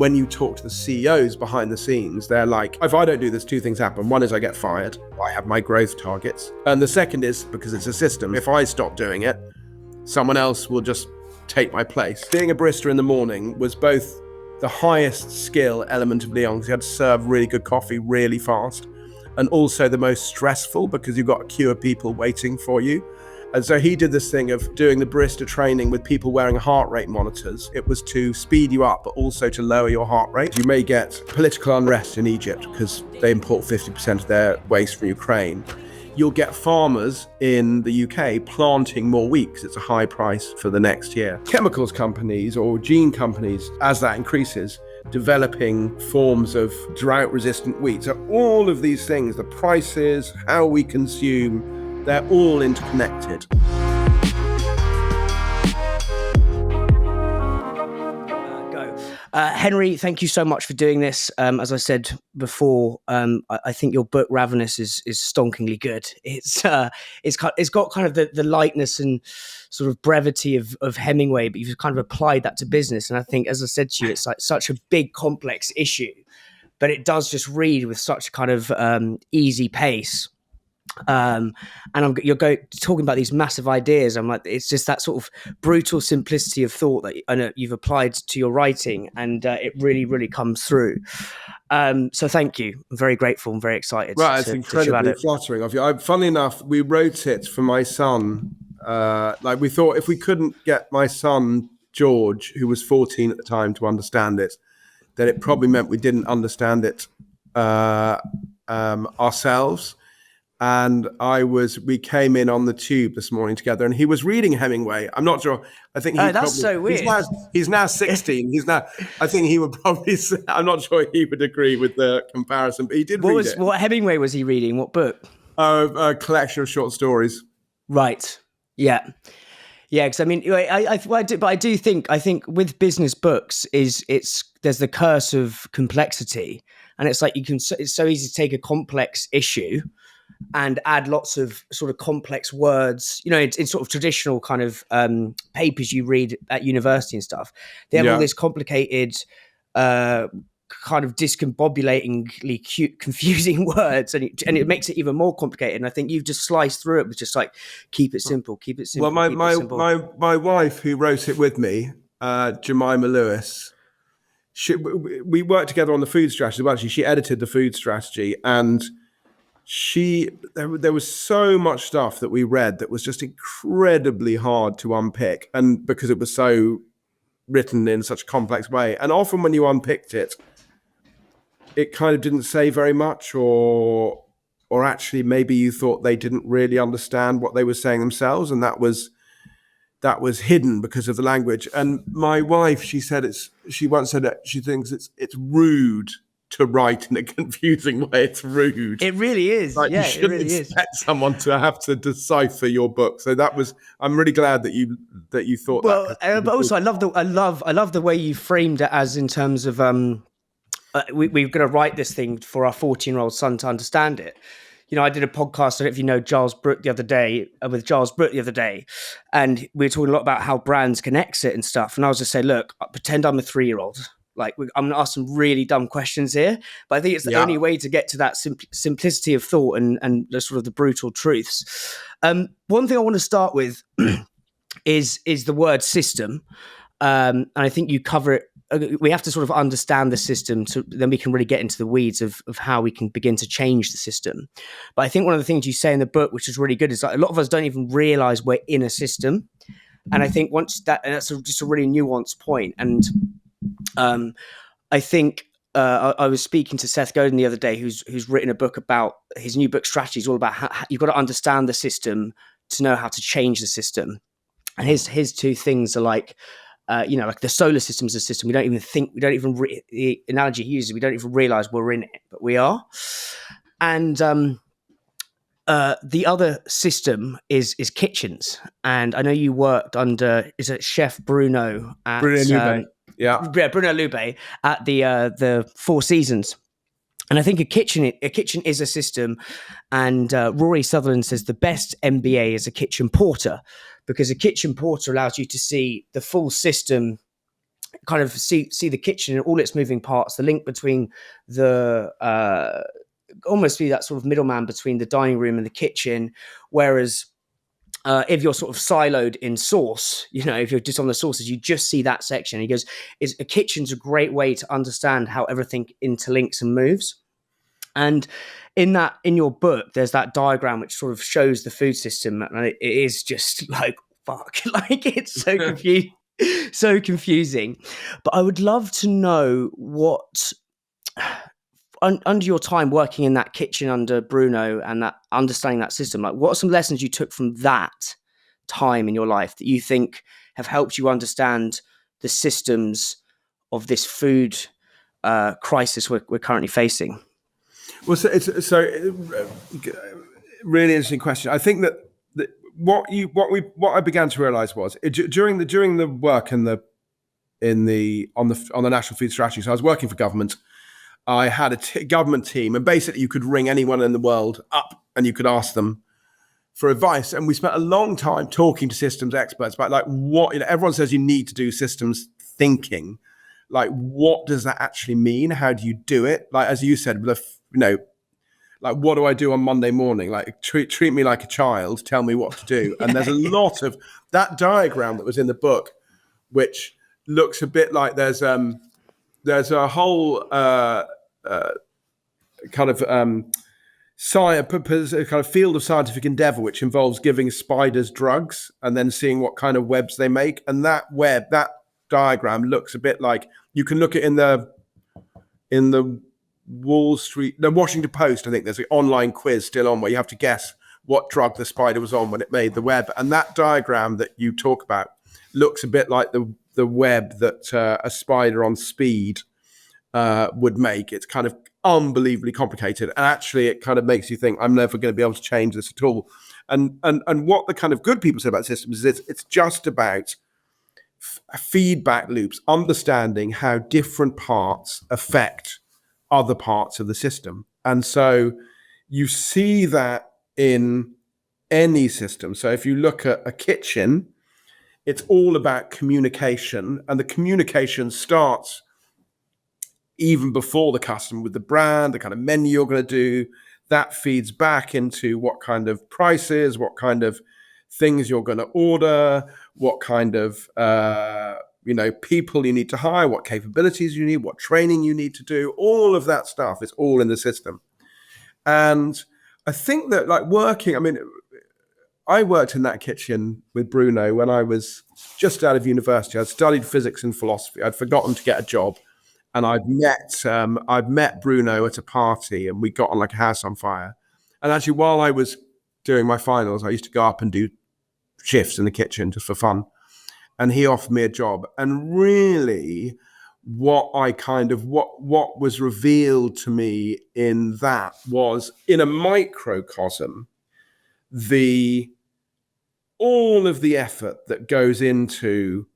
when you talk to the CEOs behind the scenes, they're like, if I don't do this, two things happen. One is I get fired. I have my growth targets. And the second is, because it's a system, if I stop doing it, someone else will just take my place. Being a barista in the morning was both the highest skill element of Leon, because you had to serve really good coffee really fast, and also the most stressful because you've got a queue of people waiting for you. And so he did this thing of doing the barista training with people wearing heart rate monitors. It was to speed you up, but also to lower your heart rate. You may get political unrest in Egypt because they import 50% of their waste from Ukraine. You'll get farmers in the UK planting more wheat because it's a high price for the next year. Chemicals companies or gene companies, as that increases, developing forms of drought-resistant wheat. So all of these things, the prices, how we consume, they're all interconnected. Henry, thank you so much for doing this. As I said before, I think your book Ravenous is stonkingly good. It's got kind of the lightness and sort of brevity of Hemingway, but you've kind of applied that to business. And I think, as I said to you, it's like such a big, complex issue, but it does just read with such kind of easy pace. And you're talking about these massive ideas. I'm like, it's just that sort of brutal simplicity of thought that I know you've applied to your writing, and it really, really comes through. So thank you. I'm very grateful and very excited. Right, it's incredibly flattering of you. Funnily enough, we wrote it for my son. We thought if we couldn't get my son George, who was 14 at the time, to understand it, then it probably meant we didn't understand it ourselves. And we came in on the tube this morning together, and he was reading Hemingway. I'm not sure. I think so weird. He's now 16. I think he would probably say, I'm not sure he would agree with the comparison, but he did read it. What Hemingway was he reading? What book? A collection of short stories. Right. Yeah. Yeah, because I mean, I do think with business books there's the curse of complexity, and it's like it's so easy to take a complex issue and add lots of sort of complex words, in sort of traditional kind of papers you read at university and stuff. They have all this complicated, kind of discombobulatingly cute, confusing words, and it makes it even more complicated. And I think you've just sliced through it with just like, keep it simple, keep it simple. Well, my wife, who wrote it with me, Jemima Lewis, we worked together on the food strategy. Well, actually, she edited the food strategy, and there was so much stuff that we read that was just incredibly hard to unpick, and because it was so written in such a complex way, and often when you unpicked it kind of didn't say very much, or actually maybe you thought they didn't really understand what they were saying themselves, and that was hidden because of the language. And my wife, she once said that she thinks it's rude to write in a confusing way. It's rude. It really is. You shouldn't expect someone to have to decipher your book. So I'm really glad that you thought that. Well, but also I love the way you framed it, as in terms of we're going to write this thing for our 14-year-old son to understand it. I did a podcast, I don't know if you know Giles Brooke the other day, and we were talking a lot about how brands can exit and stuff. And I was just saying, look, pretend I'm a 3-year-old. Like, I'm going to ask some really dumb questions here, but I think it's the only way to get to that simplicity of thought and the sort of the brutal truths. One thing I want to start with is the word system. And I think you cover it. We have to sort of understand the system, so then we can really get into the weeds of how we can begin to change the system. But I think one of the things you say in the book, which is really good, is like a lot of us don't even realize we're in a system. And I think that's just a really nuanced point. And I think I was speaking to Seth Godin the other day, who's written a book about his new book, Strategy, is all about how you've got to understand the system to know how to change the system. And his two things are like, like the solar system is a system. The analogy he uses, we don't even realize we're in it, but we are. And the other system is kitchens. And I know you worked under, is it Chef Bruno Lube? Bruno Lube at the Four Seasons. And I think a kitchen is a system. And Rory Sutherland says the best MBA is a kitchen porter, because a kitchen porter allows you to see the full system kind of see the kitchen and all its moving parts, the link between the almost be that sort of middleman between the dining room and the kitchen. Whereas if you're sort of siloed in sauce, if you're just on the sauces, you just see that section. He goes, a kitchen's a great way to understand how everything interlinks and moves. And in your book, there's that diagram which sort of shows the food system, and it is just like, fuck, like it's so confusing. So confusing. But I would love to know what, under your time working in that kitchen under Bruno and that understanding that system, like what are some lessons you took from that time in your life that you think have helped you understand the systems of this food crisis we're currently facing? Well, it's really interesting question. I think that what I began to realize was during the work on the national food strategy. So I was working for government. I had a government team, and basically you could ring anyone in the world up and you could ask them for advice. And we spent a long time talking to systems experts about like what, everyone says you need to do systems thinking. Like, what does that actually mean? How do you do it? Like, as you said, like, what do I do on Monday morning? Like, treat me like a child, tell me what to do. And there's a lot of that diagram that was in the book, which looks a bit like there's a whole kind of field of scientific endeavor, which involves giving spiders drugs and then seeing what kind of webs they make. And that diagram looks a bit like, you can look at in the Washington Post, I think there's an online quiz still on where you have to guess what drug the spider was on when it made the web. And that diagram that you talk about looks a bit like the web that a spider on speed would make. It's kind of unbelievably complicated. And actually it kind of makes you think, I'm never going to be able to change this at all. And what the kind of good people say about systems is it's just about feedback loops, understanding how different parts affect other parts of the system. And so you see that in any system. So if you look at a kitchen, it's all about communication, and the communication starts even before the customer with the brand, the kind of menu you're going to do. That feeds back into what kind of prices, what kind of things you're going to order, what kind of people you need to hire, what capabilities you need, what training you need to do. All of that stuff is all in the system. And I think that I worked in that kitchen with Bruno when I was just out of university. I'd studied physics and philosophy. I'd forgotten to get a job, and I'd met Bruno at a party, and we got on like a house on fire. And actually, while I was doing my finals, I used to go up and do shifts in the kitchen just for fun. And he offered me a job. And really, what was revealed to me in that was, in a microcosm, all of the effort that goes into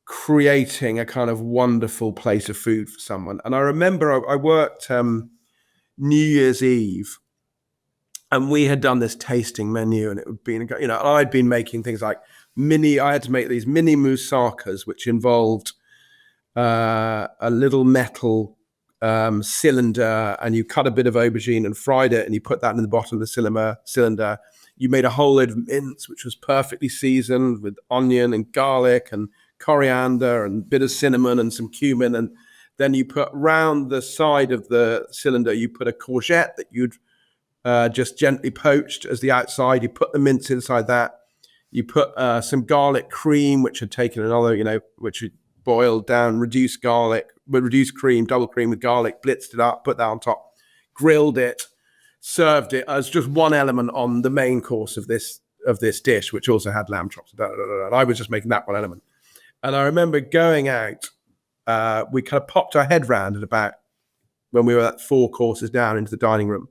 creating a kind of wonderful place of food for someone. And I remember I worked New Year's Eve, and we had done this tasting menu, and it would be, I'd been making things like I had to make these mini moussakas, which involved a little metal cylinder, and you cut a bit of aubergine and fried it, and you put that in the bottom of the cylinder. You made a whole load of mince, which was perfectly seasoned with onion and garlic and coriander and a bit of cinnamon and some cumin. And then you put round the side of the cylinder, you put a courgette that you'd just gently poached as the outside. You put the mince inside that. You put some garlic cream, which had taken another, which had boiled down, reduced cream, double cream with garlic, blitzed it up, put that on top, grilled it, served it as just one element on the main course of this dish, which also had lamb chops. And I was just making that one element. And I remember going out, we kind of popped our head round at about when we were at 4 courses down into the dining room,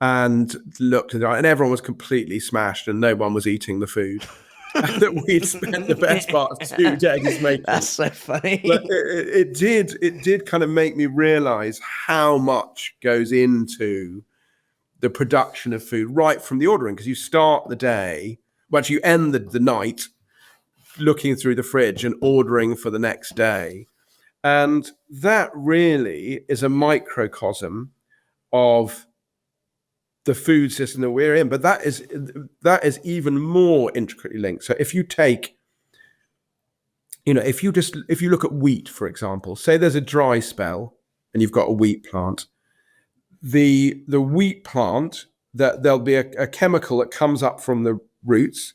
and looked at it, and everyone was completely smashed, and no one was eating the food that we'd spent the best part of 2 days making. That's so funny. But it did kind of make me realize how much goes into the production of food right from the ordering, because you start the day, you end the night looking through the fridge and ordering for the next day. And that really is a microcosm of the food system that we're in. But that is even more intricately linked. So if you take, if you look at wheat, for example, say there's a dry spell and you've got a wheat plant, the wheat plant, that there'll be a chemical that comes up from the roots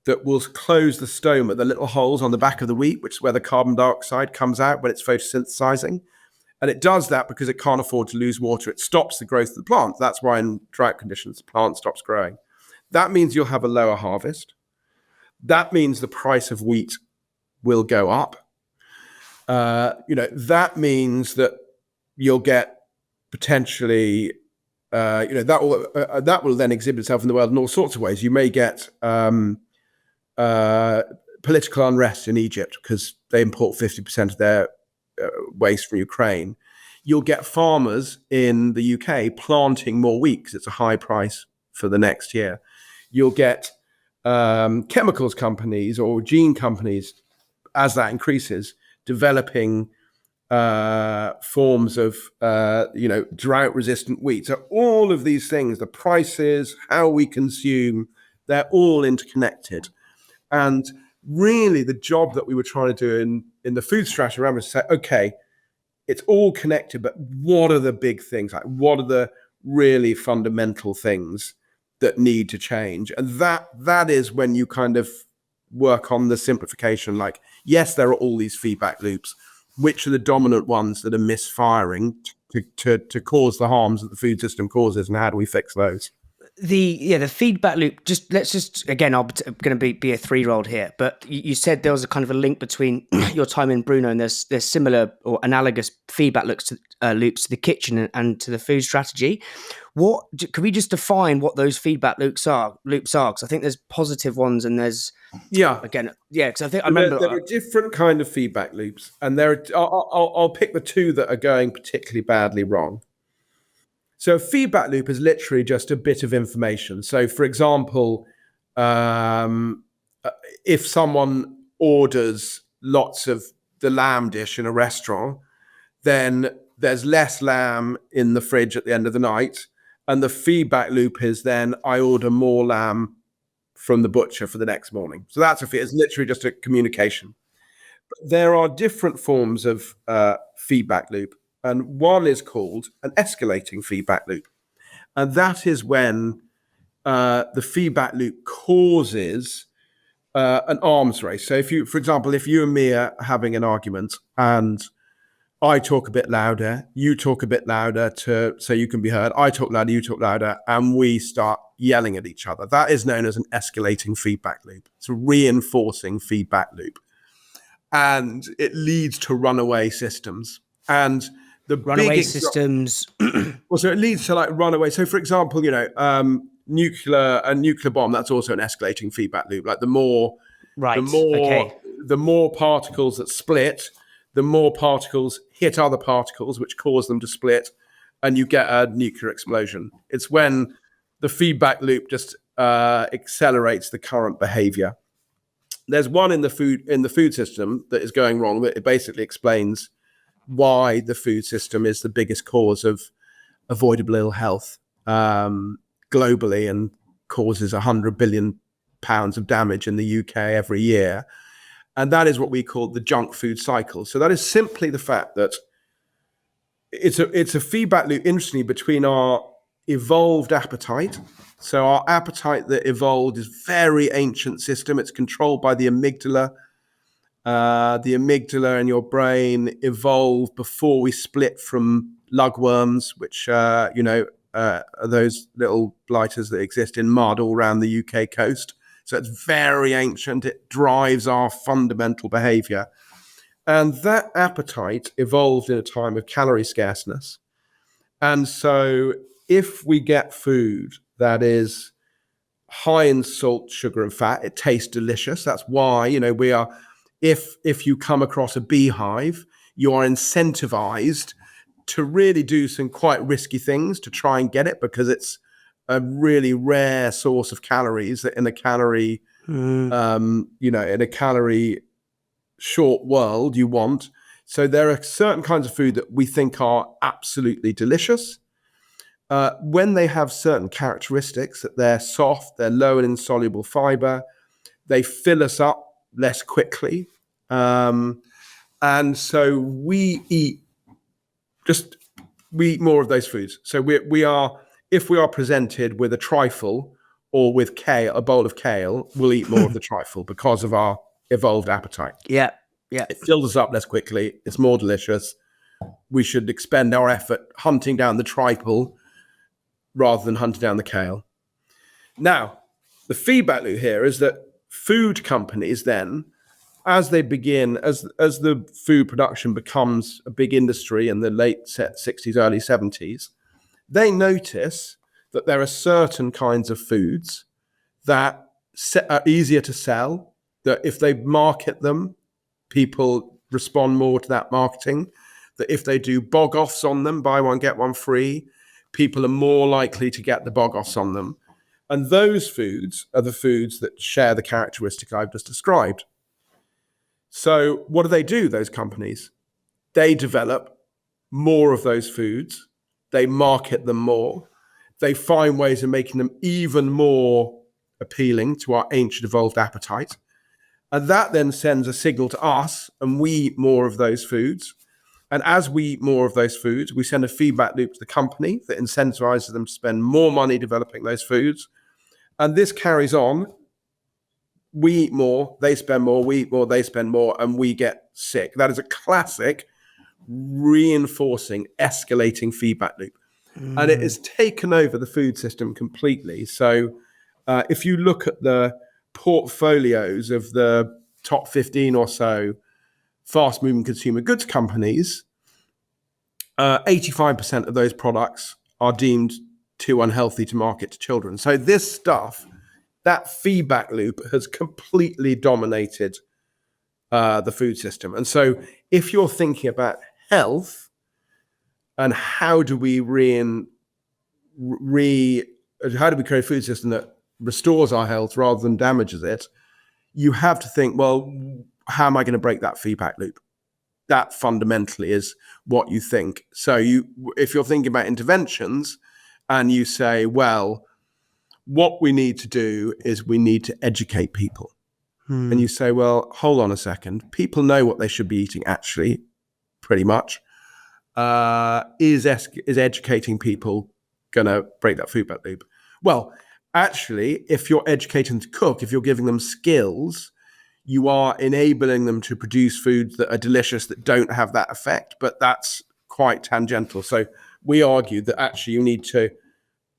that will close the stoma, the little holes on the back of the wheat, which is where the carbon dioxide comes out when it's photosynthesizing. And it does that because it can't afford to lose water. It stops the growth of the plant. That's why in drought conditions, the plant stops growing. That means you'll have a lower harvest. That means the price of wheat will go up. That means that you'll get potentially, that will then exhibit itself in the world in all sorts of ways. You may get political unrest in Egypt because they import 50% of their waste from Ukraine. You'll get farmers in the UK planting more wheat because it's a high price for the next year. You'll get chemicals companies or gene companies, as that increases, developing forms of drought-resistant wheat. So all of these things, the prices, how we consume, they're all interconnected. And really the job that we were trying to do in the food strategy around was to say, okay, it's all connected, but what are the big things? Like, what are the really fundamental things that need to change? And that is when you kind of work on the simplification. Like, yes, there are all these feedback loops. Which are the dominant ones that are misfiring to cause the harms that the food system causes, and how do we fix those? The feedback loop. Let's just again, I'm going to be a 3-year-old here, but you said there was a kind of a link between your time in Bruno and there's similar or analogous feedback loops to the kitchen and to the food strategy. Can we just define what those feedback loops are? Because I think there's positive ones and there's because I think I remember there are different kind of feedback loops, and I'll pick the two that are going particularly badly wrong. So a feedback loop is literally just a bit of information. So, for example, if someone orders lots of the lamb dish in a restaurant, then there's less lamb in the fridge at the end of the night. And the feedback loop is then I order more lamb from the butcher for the next morning. So it's literally just a communication. But there are different forms of feedback loop. And one is called an escalating feedback loop. And that is when the feedback loop causes an arms race. So for example, if you and me are having an argument and I talk a bit louder, you talk a bit louder so you can be heard, I talk louder, you talk louder, and we start yelling at each other. That is known as an escalating feedback loop. It's a reinforcing feedback loop. And it leads to runaway systems. And the runaway systems. So it leads to like runaway. So for example, a nuclear bomb, that's also an escalating feedback loop. Like the more particles that split, the more particles hit other particles, which cause them to split, and you get a nuclear explosion. It's when the feedback loop just accelerates the current behavior. There's one in the food system that is going wrong, that it basically explains why the food system is the biggest cause of avoidable ill health globally and causes £100 billion of damage in the UK every year. And that is what we call the junk food cycle. So that is simply the fact that it's a feedback loop, interestingly, between our evolved appetite. So our appetite that evolved is a very ancient system. It's controlled by the amygdala. The amygdala in your brain evolved before we split from lugworms, which are those little blighters that exist in mud all around the UK coast. So it's very ancient. It drives our fundamental behavior. And that appetite evolved in a time of calorie scarceness. And so if we get food that is high in salt, sugar, and fat, it tastes delicious. That's why, we are, if you come across a beehive, you are incentivized to really do some quite risky things to try and get it, because it's a really rare source of calories that in a calorie You know, in a calorie short world, you want. So there are certain kinds of food that we think are absolutely delicious. When they have certain characteristics, that they're soft, they're low in insoluble fiber, they fill us up less quickly. And so we eat more of those foods. So we are, if we are presented with a trifle or with kale, a bowl of kale, we'll eat more of the trifle because of our evolved appetite. Yeah. It fills us up less quickly. It's more delicious. We should expend our effort hunting down the trifle rather than hunting down the kale. Now, the feedback loop here is that food companies then, as they begin, as the food production becomes a big industry in the late 60s, early 70s, they notice that there are certain kinds of foods that are easier to sell, that if they market them, people respond more to that marketing, that if they do bog-offs on them, buy one, get one free, people are more likely to get the bog-offs on them. And those foods are the foods that share the characteristic I've just described. So what do, those companies? They develop more of those foods. They market them more. They find ways of making them even more appealing to our ancient evolved appetite. And that then sends a signal to us, and we eat more of those foods. And as we eat more of those foods, we send a feedback loop to the company that incentivizes them to spend more money developing those foods. And this carries on. We eat more, they spend more, we eat more, they spend more, and we get sick. That is a classic reinforcing, escalating feedback loop. And it has taken over the food system completely. So if you look at the portfolios of the top 15 or so fast-moving consumer goods companies, 85% of those products are deemed too unhealthy to market to children. So this stuff, that feedback loop, has completely dominated the food system. And so if you're thinking about health and how do we create a food system that restores our health rather than damages it, you have to think, well, how am I going to break that feedback loop? That fundamentally is what you think. So if you're thinking about interventions and you say, well, what we need to do is we need to educate people. And you say, well, hold on a second. People know what they should be eating, actually, pretty much. Is educating people going to break that feedback loop? Well, actually, if you're educating them to cook, if you're giving them skills, you are enabling them to produce foods that are delicious that don't have that effect, but that's quite tangential. So we argue that actually you need to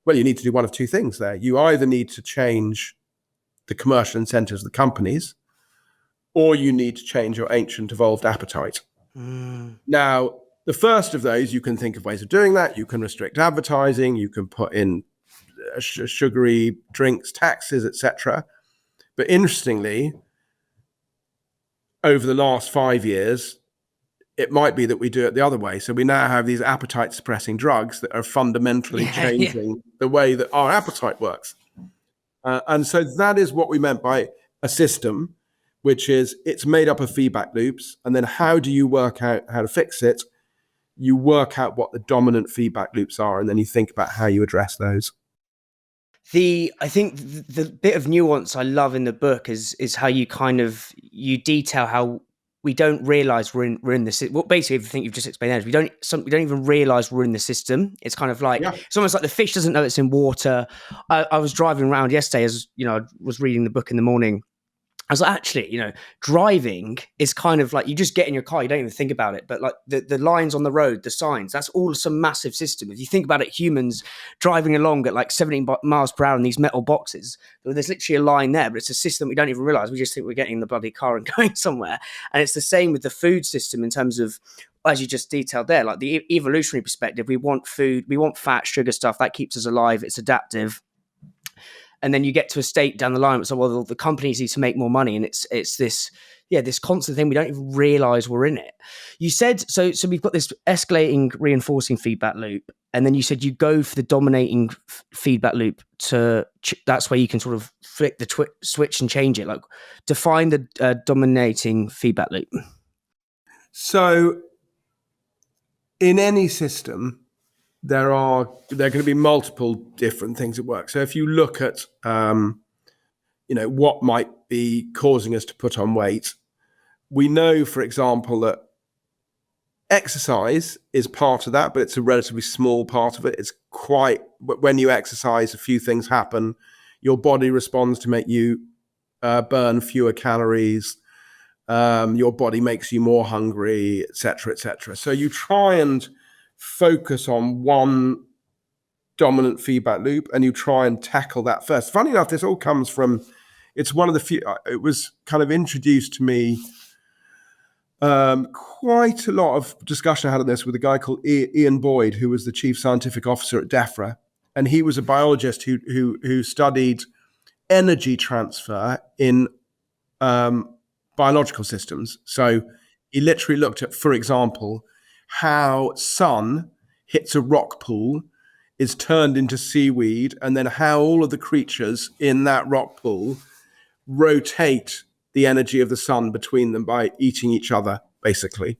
do one of two things there. You either need to change the commercial incentives of the companies, or you need to change your ancient evolved appetite. Now, the first of those, you can think of ways of doing that. You can restrict advertising, you can put in sugary drinks, taxes, etc. But interestingly, over the last 5 years, it might be that we do it the other way. So we now have these appetite suppressing drugs that are fundamentally changing the way that our appetite works. And so that is what we meant by a system, which is it's made up of feedback loops. And then how do you work out how to fix it? You work out what the dominant feedback loops are, and then you think about how you address those. I think the bit of nuance I love in the book is how you you detail how we don't realize we're in this. Well, basically everything you've just explained there is we don't even realize we're in the system. It's kind of like It's almost like the fish doesn't know it's in water. I was driving around yesterday, as you know, I was reading the book in the morning. I was like, actually, driving is kind of like you just get in your car, you don't even think about it. But like the lines on the road, the signs, that's all some massive system. If you think about it, humans driving along at like 17 miles per hour in these metal boxes, there's literally a line there, but it's a system we don't even realize. We just think we're getting in the bloody car and going somewhere. And it's the same with the food system in terms of, as you just detailed there, like the evolutionary perspective, we want food, we want fat, sugar stuff, that keeps us alive, it's adaptive. And then you get to a state down the line, so well, the companies need to make more money, and it's this this constant thing. We don't even realize we're in it. You said, so we've got this escalating reinforcing feedback loop. And then you said you go for the dominating feedback loop that's where you can sort of flick the switch and change it. Like, define the dominating feedback loop. So in any system, there are going to be multiple different things at work. So if you look at, what might be causing us to put on weight, we know, for example, that exercise is part of that, but it's a relatively small part of it. It's when you exercise, a few things happen. Your body responds to make you burn fewer calories. Your body makes you more hungry, et cetera, et cetera. So you try and focus on one dominant feedback loop and you try and tackle that first. Funny enough, this all comes from, it's one of the few, it was kind of introduced to me. Quite a lot of discussion I had on this with a guy called Ian Boyd, who was the chief scientific officer at DEFRA. And he was a biologist who studied energy transfer in biological systems. So he literally looked at, for example, how sun hits a rock pool, is turned into seaweed, and then how all of the creatures in that rock pool rotate the energy of the sun between them by eating each other, basically,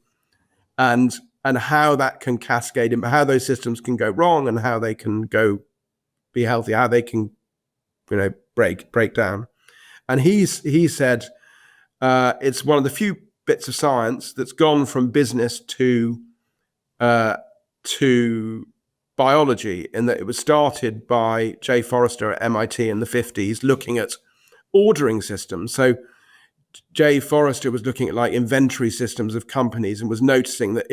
and how that can cascade in, how those systems can go wrong and how they can go be healthy, how they can, break down. And he said it's one of the few bits of science that's gone from business to biology, in that it was started by J. Forrester at MIT in the 50s, looking at ordering systems. So J. Forrester was looking at like inventory systems of companies and was noticing that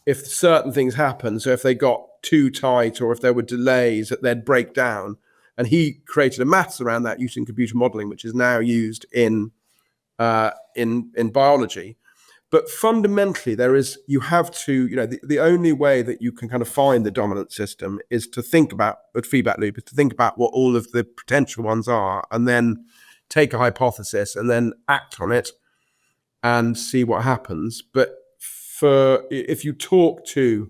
if certain things happened, so if they got too tight or if there were delays, that they'd break down. And he created a maths around that using computer modeling, which is now used in biology. But fundamentally, you have to, the only way that you can kind of find the dominant system is to think about the feedback loop, is to think about what all of the potential ones are, and then take a hypothesis and then act on it and see what happens. But if you talk to,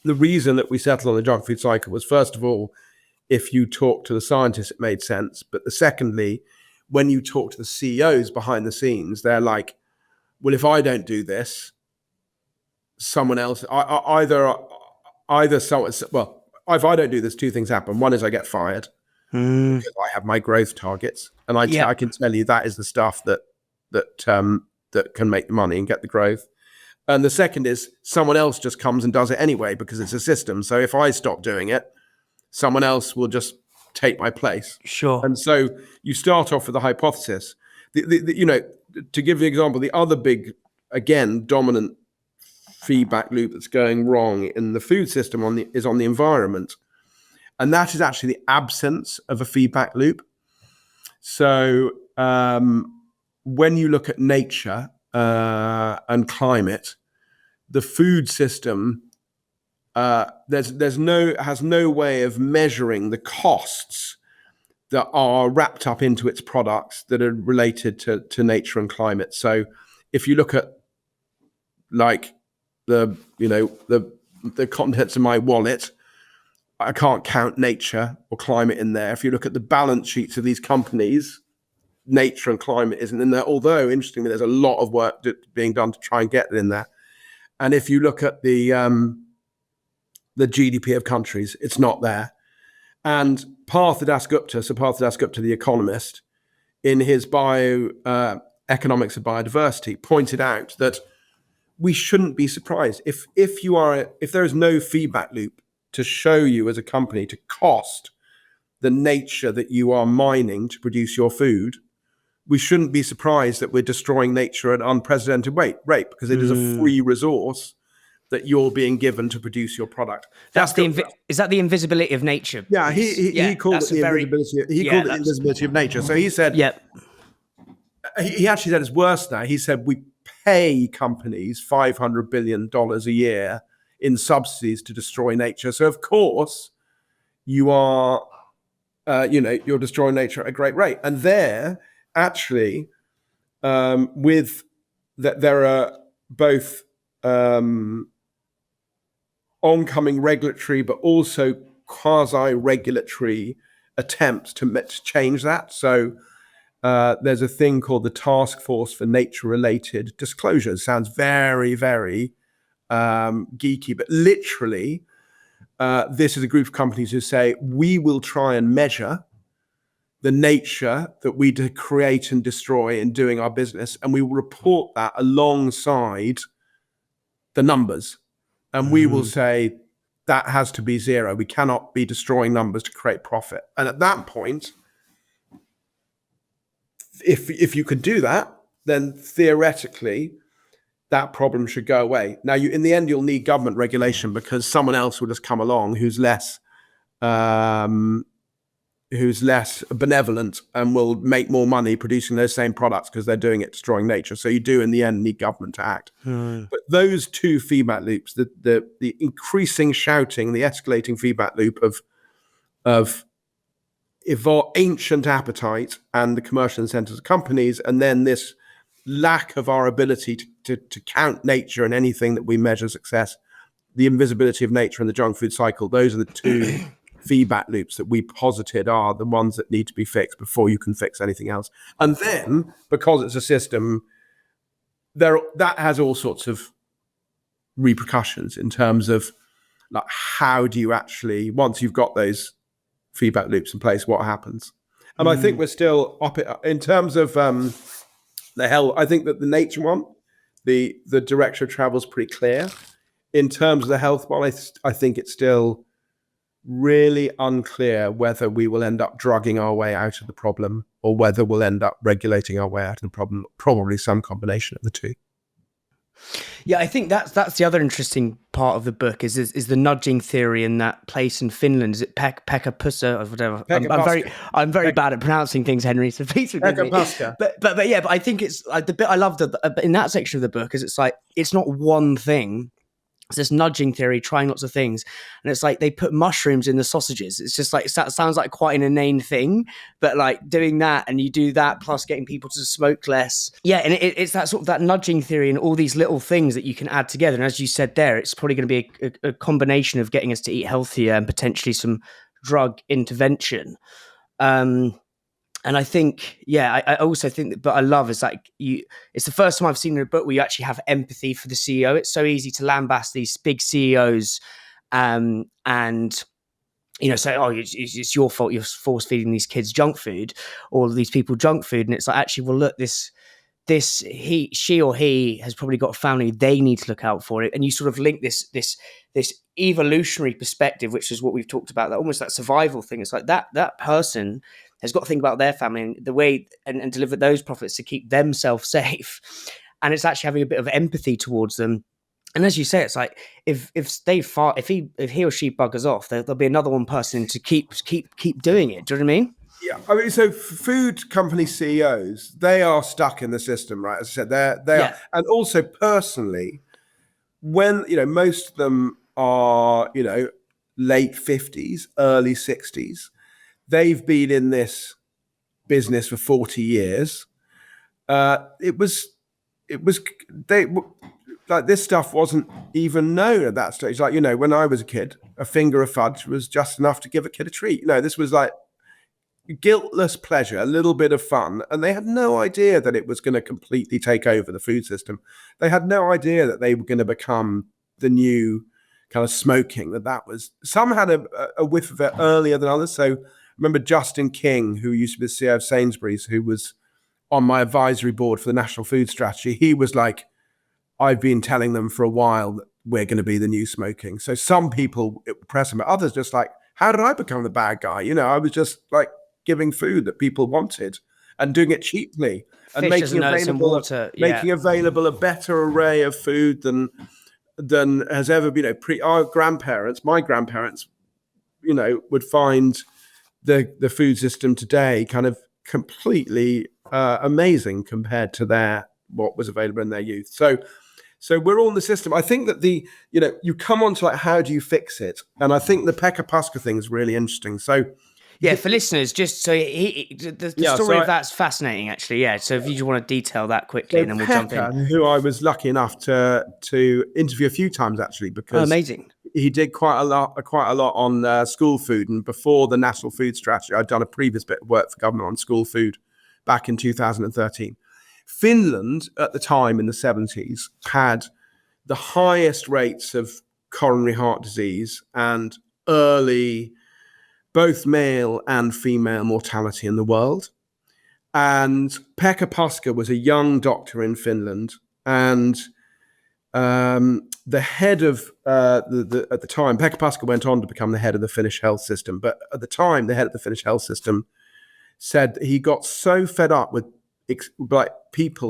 the reason that we settled on the junk food cycle was, first of all, if you talk to the scientists, it made sense. But secondly, when you talk to the CEOs behind the scenes, they're like, well, if I don't do this, someone else, if I don't do this, two things happen. One is I get fired because I have my growth targets. And I can tell you that is the stuff that can make the money and get the growth. And the second is someone else just comes and does it anyway because it's a system. So if I stop doing it, someone else will just take my place. Sure. And so you start off with a hypothesis. To give the example, the other big, again, dominant feedback loop that's going wrong in the food system is on the environment. And that is actually the absence of a feedback loop. So when you look at nature and climate, the food system has no way of measuring the costs that are wrapped up into its products that are related to nature and climate. So if you look at like the contents of my wallet, I can't count nature or climate in there. If you look at the balance sheets of these companies, nature and climate isn't in there, although interestingly there's a lot of work being done to try and get it in there. And if you look at the GDP of countries, it's not there. And Partha Dasgupta, the economist, in his economics of biodiversity, pointed out that we shouldn't be surprised if there is no feedback loop to show you as a company to cost the nature that you are mining to produce your food. We shouldn't be surprised that we're destroying nature at an unprecedented rate because it is a free resource that you're being given to produce your product. Is that the invisibility of nature? Yeah, he called it the invisibility of nature. So he said, he actually said it's worse now. He said we pay companies $500 billion a year in subsidies to destroy nature. So of course you are, you're destroying nature at a great rate. And there, actually, with that there are both oncoming regulatory but also quasi-regulatory attempts to change that. So there's a thing called the Task Force for Nature-Related Disclosures. Sounds very, very geeky, but literally this is a group of companies who say, we will try and measure the nature that we create and destroy in doing our business, and we will report that alongside the numbers. And we will say that has to be zero. We cannot be destroying numbers to create profit. And at that point, if you could do that, then theoretically that problem should go away. Now, in the end, you'll need government regulation because someone else will just come along who's less benevolent and will make more money producing those same products because they're doing it destroying nature. So you do in the end need government to act. But those two feedback loops, the increasing shouting, the escalating feedback loop of ancient appetite and the commercial incentives of companies, and then this lack of our ability to count nature and anything that we measure success, the invisibility of nature and the junk food cycle, those are the two feedback loops that we posited are the ones that need to be fixed before you can fix anything else. And then, because it's a system, that has all sorts of repercussions in terms of like how do you actually, once you've got those feedback loops in place, what happens? And I think we're still up in terms of the hell. I think that the nature one, the direction of travel is pretty clear. In terms of the health one, I think it's still really unclear whether we will end up drugging our way out of the problem or whether we'll end up regulating our way out of the problem. Probably some combination of the two. Yeah, I think that's the other interesting part of the book is the nudging theory in that place in Finland. Is it Pekka or whatever? I'm very bad at pronouncing things, Henry. So please forgive me. But yeah, but I think it's the bit I loved in that section of the book is it's like it's not one thing. It's this nudging theory, trying lots of things, and it's like they put mushrooms in the sausages. It's just like that sounds like quite an inane thing, but like doing that and you do that plus getting people to smoke less. Yeah, and it's that sort of that nudging theory and all these little things that you can add together. And as you said there, it's probably going to be a combination of getting us to eat healthier and potentially some drug intervention. And I think, I also think that, but I love is like it's the first time I've seen in a book where you actually have empathy for the CEO. It's so easy to lambast these big CEOs and, say, oh, it's your fault. You're force feeding these kids junk food or these people junk food. And it's like, actually, well, look, she or he has probably got a family. They need to look out for it. And you sort of link this evolutionary perspective, which is what we've talked about, that almost that survival thing. It's like that person has got to think about their family and the way and deliver those profits to keep themselves safe. And it's actually having a bit of empathy towards them. And as you say, it's like if he or she buggers off, there'll be another one person to keep doing it. Do you know what I mean? Yeah, I mean, so food company CEOs, they are stuck in the system, right? As I said, they are, and also personally, when most of them are late 50s, early 60s. They've been in this business for 40 years. This stuff wasn't even known at that stage. Like, when I was a kid, a finger of fudge was just enough to give a kid a treat. This was like guiltless pleasure, a little bit of fun. And they had no idea that it was going to completely take over the food system. They had no idea that they were going to become the new kind of smoking, that was. Some had a whiff of it earlier than others. So remember Justin King, who used to be the CEO of Sainsbury's, who was on my advisory board for the National Food Strategy. He was like, I've been telling them for a while that we're going to be the new smoking. So some people it would press him, but others just like, how did I become the bad guy? I was just like giving food that people wanted and doing it cheaply and making available a better array of food than has ever been. My grandparents, would find the food system today kind of completely amazing compared to what was available in their youth. So we're all in the system. I think that you come on to like, how do you fix it? And I think the Pekka Puska thing is really interesting. So Yeah, for listeners, just so the story of that's fascinating, actually. Yeah, so if you just want to detail that quickly, and then we'll jump in. Who I was lucky enough to interview a few times, actually, because amazing. He did quite a lot on school food, and before the National Food Strategy, I'd done a previous bit of work for government on school food back in 2013. Finland at the time in the 70s had the highest rates of coronary heart disease and early both male and female mortality in the world. And Pekka Puska was a young doctor in Finland, and the head of at the time, Pekka Puska went on to become the head of the Finnish health system. But at the time, the head of the Finnish health system said that he got so fed up with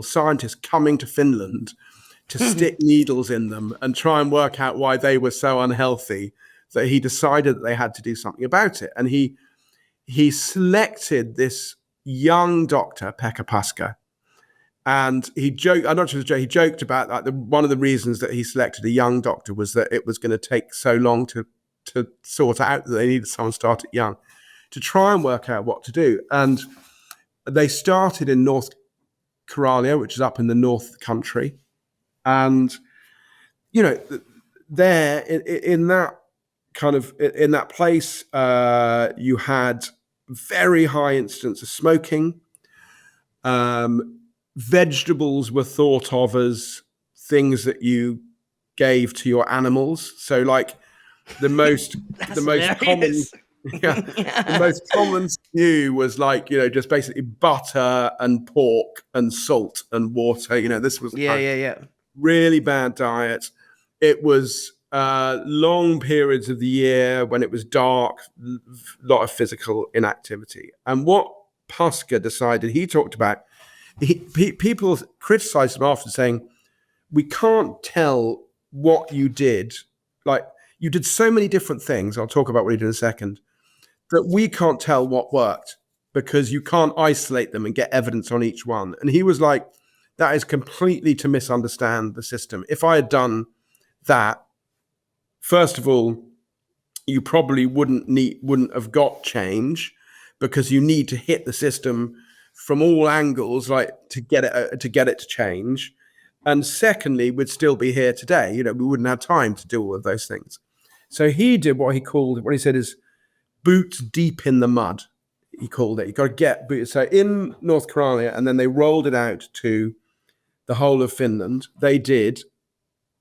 scientists coming to Finland to stick needles in them and try and work out why they were so unhealthy, that he decided that they had to do something about it. And he selected this young doctor, Pekka Puska, and he joked. I'm not sure he joked about that. One of the reasons that he selected a young doctor was that it was going to take so long to sort out that they needed someone started young to try and work out what to do. And they started in North Karelia, which is up in the north of the country, and there in that place, you had very high incidence of smoking. Vegetables were thought of as things that you gave to your animals. So, like the most common. Yeah, the most common stew was just basically butter and pork and salt and water. This was really bad diet. It was long periods of the year when it was dark, a lot of physical inactivity. And what Puska decided, he talked about, people criticized him after, saying, we can't tell what you did. Like, you did so many different things. I'll talk about what he did in a second. That we can't tell what worked because you can't isolate them and get evidence on each one. And he was like, that is completely to misunderstand the system. If I had done that, first of all, you probably wouldn't have got change, because you need to hit the system from all angles, to get it to change. And secondly, we'd still be here today. We wouldn't have time to do all of those things. So he did what he said is boots deep in the mud, he called it. You got to get boots. So in North Karelia, and then they rolled it out to the whole of Finland. They did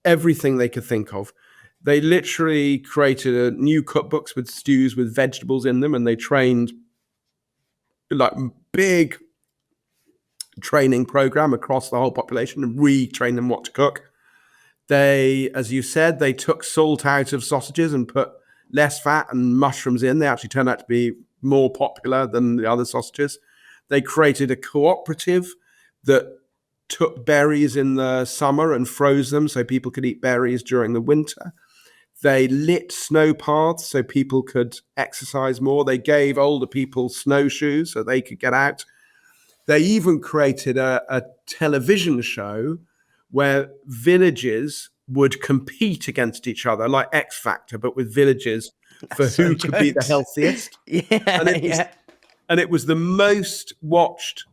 everything they could think of. They literally created new cookbooks with stews with vegetables in them, and they trained big training program across the whole population and retrain them what to cook. They, as you said, they took salt out of sausages and put less fat and mushrooms in. They actually turned out to be more popular than the other sausages. They created a cooperative that took berries in the summer and froze them so people could eat berries during the winter. They lit snow paths so people could exercise more. They gave older people snowshoes so they could get out. They even created a television show where villages would compete against each other, like X Factor, but with villages for who could be the healthiest. And it was the most watched,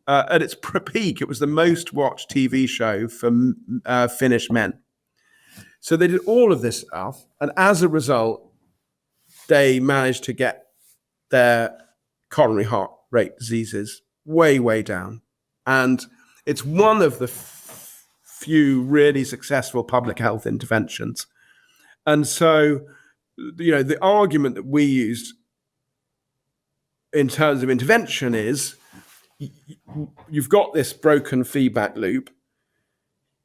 at its peak, it was the most watched TV show for Finnish men. So they did all of this stuff, and as a result, they managed to get their coronary heart rate diseases way, way down. And it's one of the few really successful public health interventions. And so, the argument that we used in terms of intervention is you've got this broken feedback loop.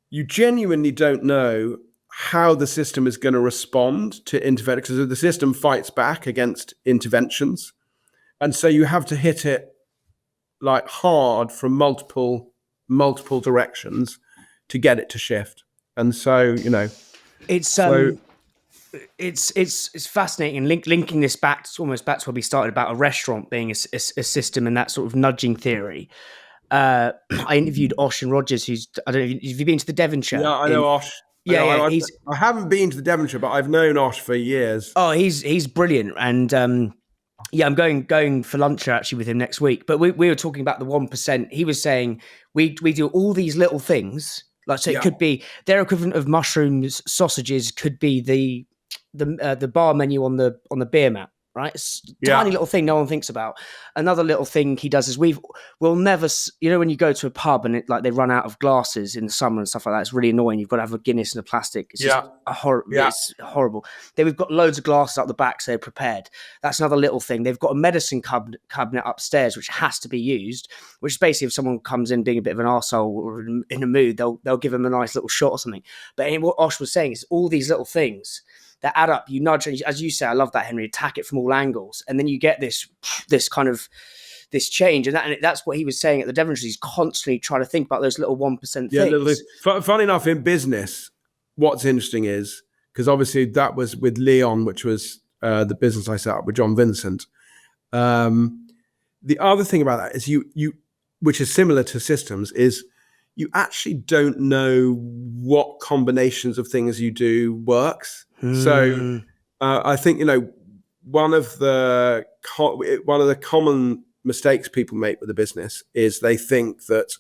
You genuinely don't know how the system is going to respond to intervention, because the system fights back against interventions. And so you have to hit it hard from multiple directions to get it to shift. And so, it's fascinating, linking this back almost back to where we started about a restaurant being a system and that sort of nudging theory. I interviewed Osh and Rogers, I don't know, have you been to the Devonshire? Yeah, I know Osh. I haven't been to the Devonshire, but I've known Osh for years. Oh, he's brilliant. And Yeah, I'm going for lunch actually with him next week. But we were talking about the 1%. He was saying we do all these little things. Like, so it could be their equivalent of mushrooms, sausages could be the bar menu on the beer mat, right? It's a tiny little thing no one thinks about. Another little thing he does is we'll never, when you go to a pub and they run out of glasses in the summer and stuff like that, it's really annoying. You've got to have a Guinness and a plastic. It's just it's horrible. Then we've got loads of glasses up the back, so they're prepared. That's another little thing. They've got a medicine cabinet upstairs which has to be used, which is basically if someone comes in being a bit of an arsehole or in a mood, they'll give them a nice little shot or something. But what Osh was saying is all these little things that add up, you nudge, and as you say, I love that, Henry, attack it from all angles. And then you get this kind of this change. And that's what he was saying at the Devonshire. He's constantly trying to think about those little 1% things. Funny enough, in business, what's interesting is, because obviously that was with Leon, which was the business I set up with John Vincent. The other thing about that is you, which is similar to systems, is you actually don't know what combinations of things you do works. So I think, one of the common mistakes people make with the business is they think that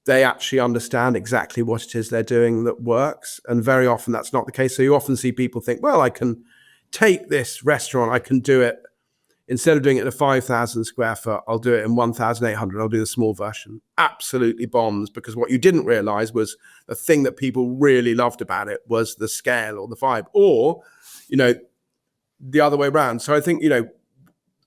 they actually understand exactly what it is they're doing that works. And very often that's not the case. So you often see people think, well, I can take this restaurant, I can do it. Instead of doing it in a 5,000 square foot, I'll do it in 1,800. I'll do the small version. Absolutely bombs, because what you didn't realize was the thing that people really loved about it was the scale or the vibe, or, the other way around. So I think,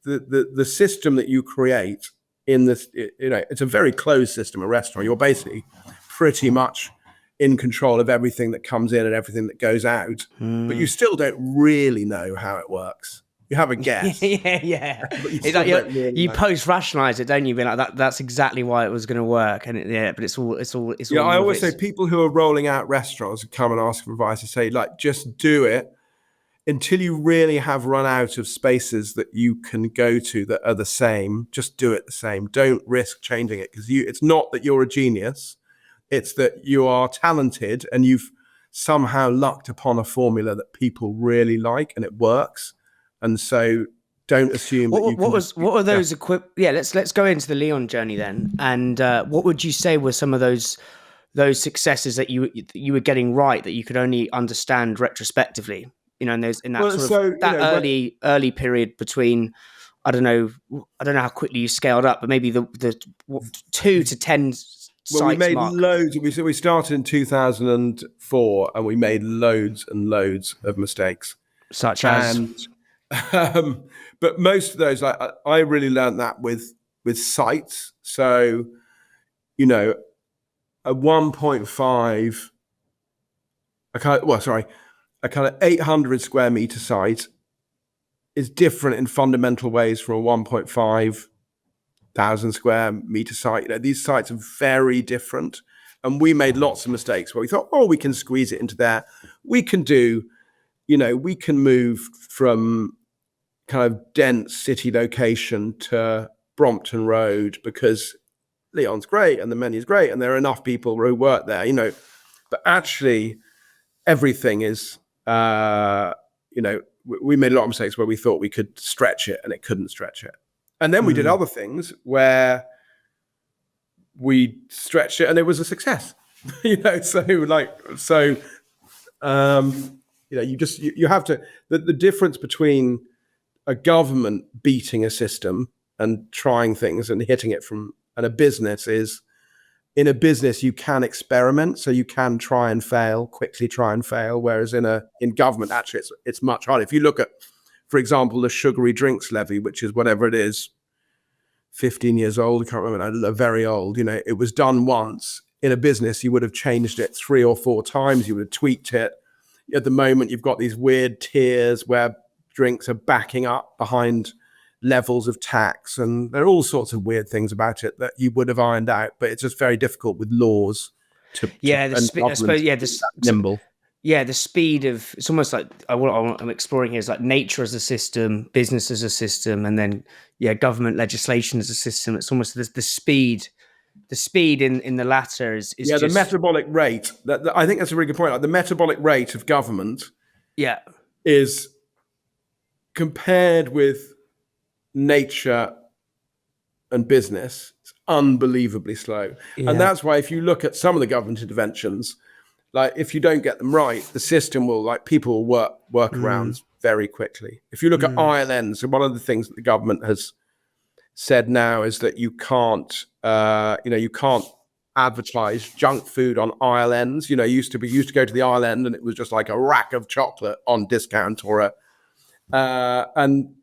the system that you create in this, it's a very closed system, a restaurant. You're basically pretty much in control of everything that comes in and everything that goes out, but you still don't really know how it works. You have a guess. yeah. It's like you post-rationalize it, don't you? Be like, that's exactly why it was going to work, and but it's all. Yeah, I always say people who are rolling out restaurants come and ask for advice. I say, just do it until you really have run out of spaces that you can go to that are the same. Just do it the same. Don't risk changing it, because it's not that you're a genius. It's that you are talented and you've somehow lucked upon a formula that people really like and it works. And so don't assume that what were those let's go into the Leon journey then. And what would you say were some of those successes that you were getting right that you could only understand retrospectively? Early period between, I don't know how quickly you scaled up, but maybe the 2 to 10 sites we made mark. Loads. We started in 2004 and we made loads and loads of mistakes. Such as? But most of those, I really learned that with sites. So, a 1.5, a kind of 800 square meter site is different in fundamental ways from a 1.5 thousand square meter site. These sites are very different, and we made lots of mistakes where we thought, we can squeeze it into there. We can do, we can move from kind of dense city location to Brompton Road because Leon's great and the menu's great and there are enough people who work there, but actually everything is, we made a lot of mistakes where we thought we could stretch it and it couldn't stretch it. And then we did other things where we stretched it and it was a success, you have to, the difference between a government beating a system and trying things and hitting it and a business is, in a business you can experiment, so you can quickly try and fail. Whereas in government, actually, it's much harder. If you look at, for example, the sugary drinks levy, which is whatever it is, 15 years old, I can't remember, very old. It was done once. In a business, you would have changed it 3 or 4 times. You would have tweaked it. At the moment, you've got these weird tiers where drinks are backing up behind levels of tax, and there are all sorts of weird things about it that you would have ironed out, but it's just very difficult with laws nimble. Yeah, the speed of, it's almost like I'm exploring here is like nature as a system, business as a system, and then government legislation as a system. It's almost the speed in the latter is just the metabolic rate. I think that's a really good point. Like the metabolic rate of government, yeah, is compared with nature and business, it's unbelievably slow. Yeah. And that's why if you look at some of the government interventions, like if you don't get them right, the system will, like, people will work around very quickly. If you look at ILNs, so one of the things that the government has said now is that you can't advertise junk food on ILNs. You used to go to the island and it was just like a rack of chocolate on discount, or a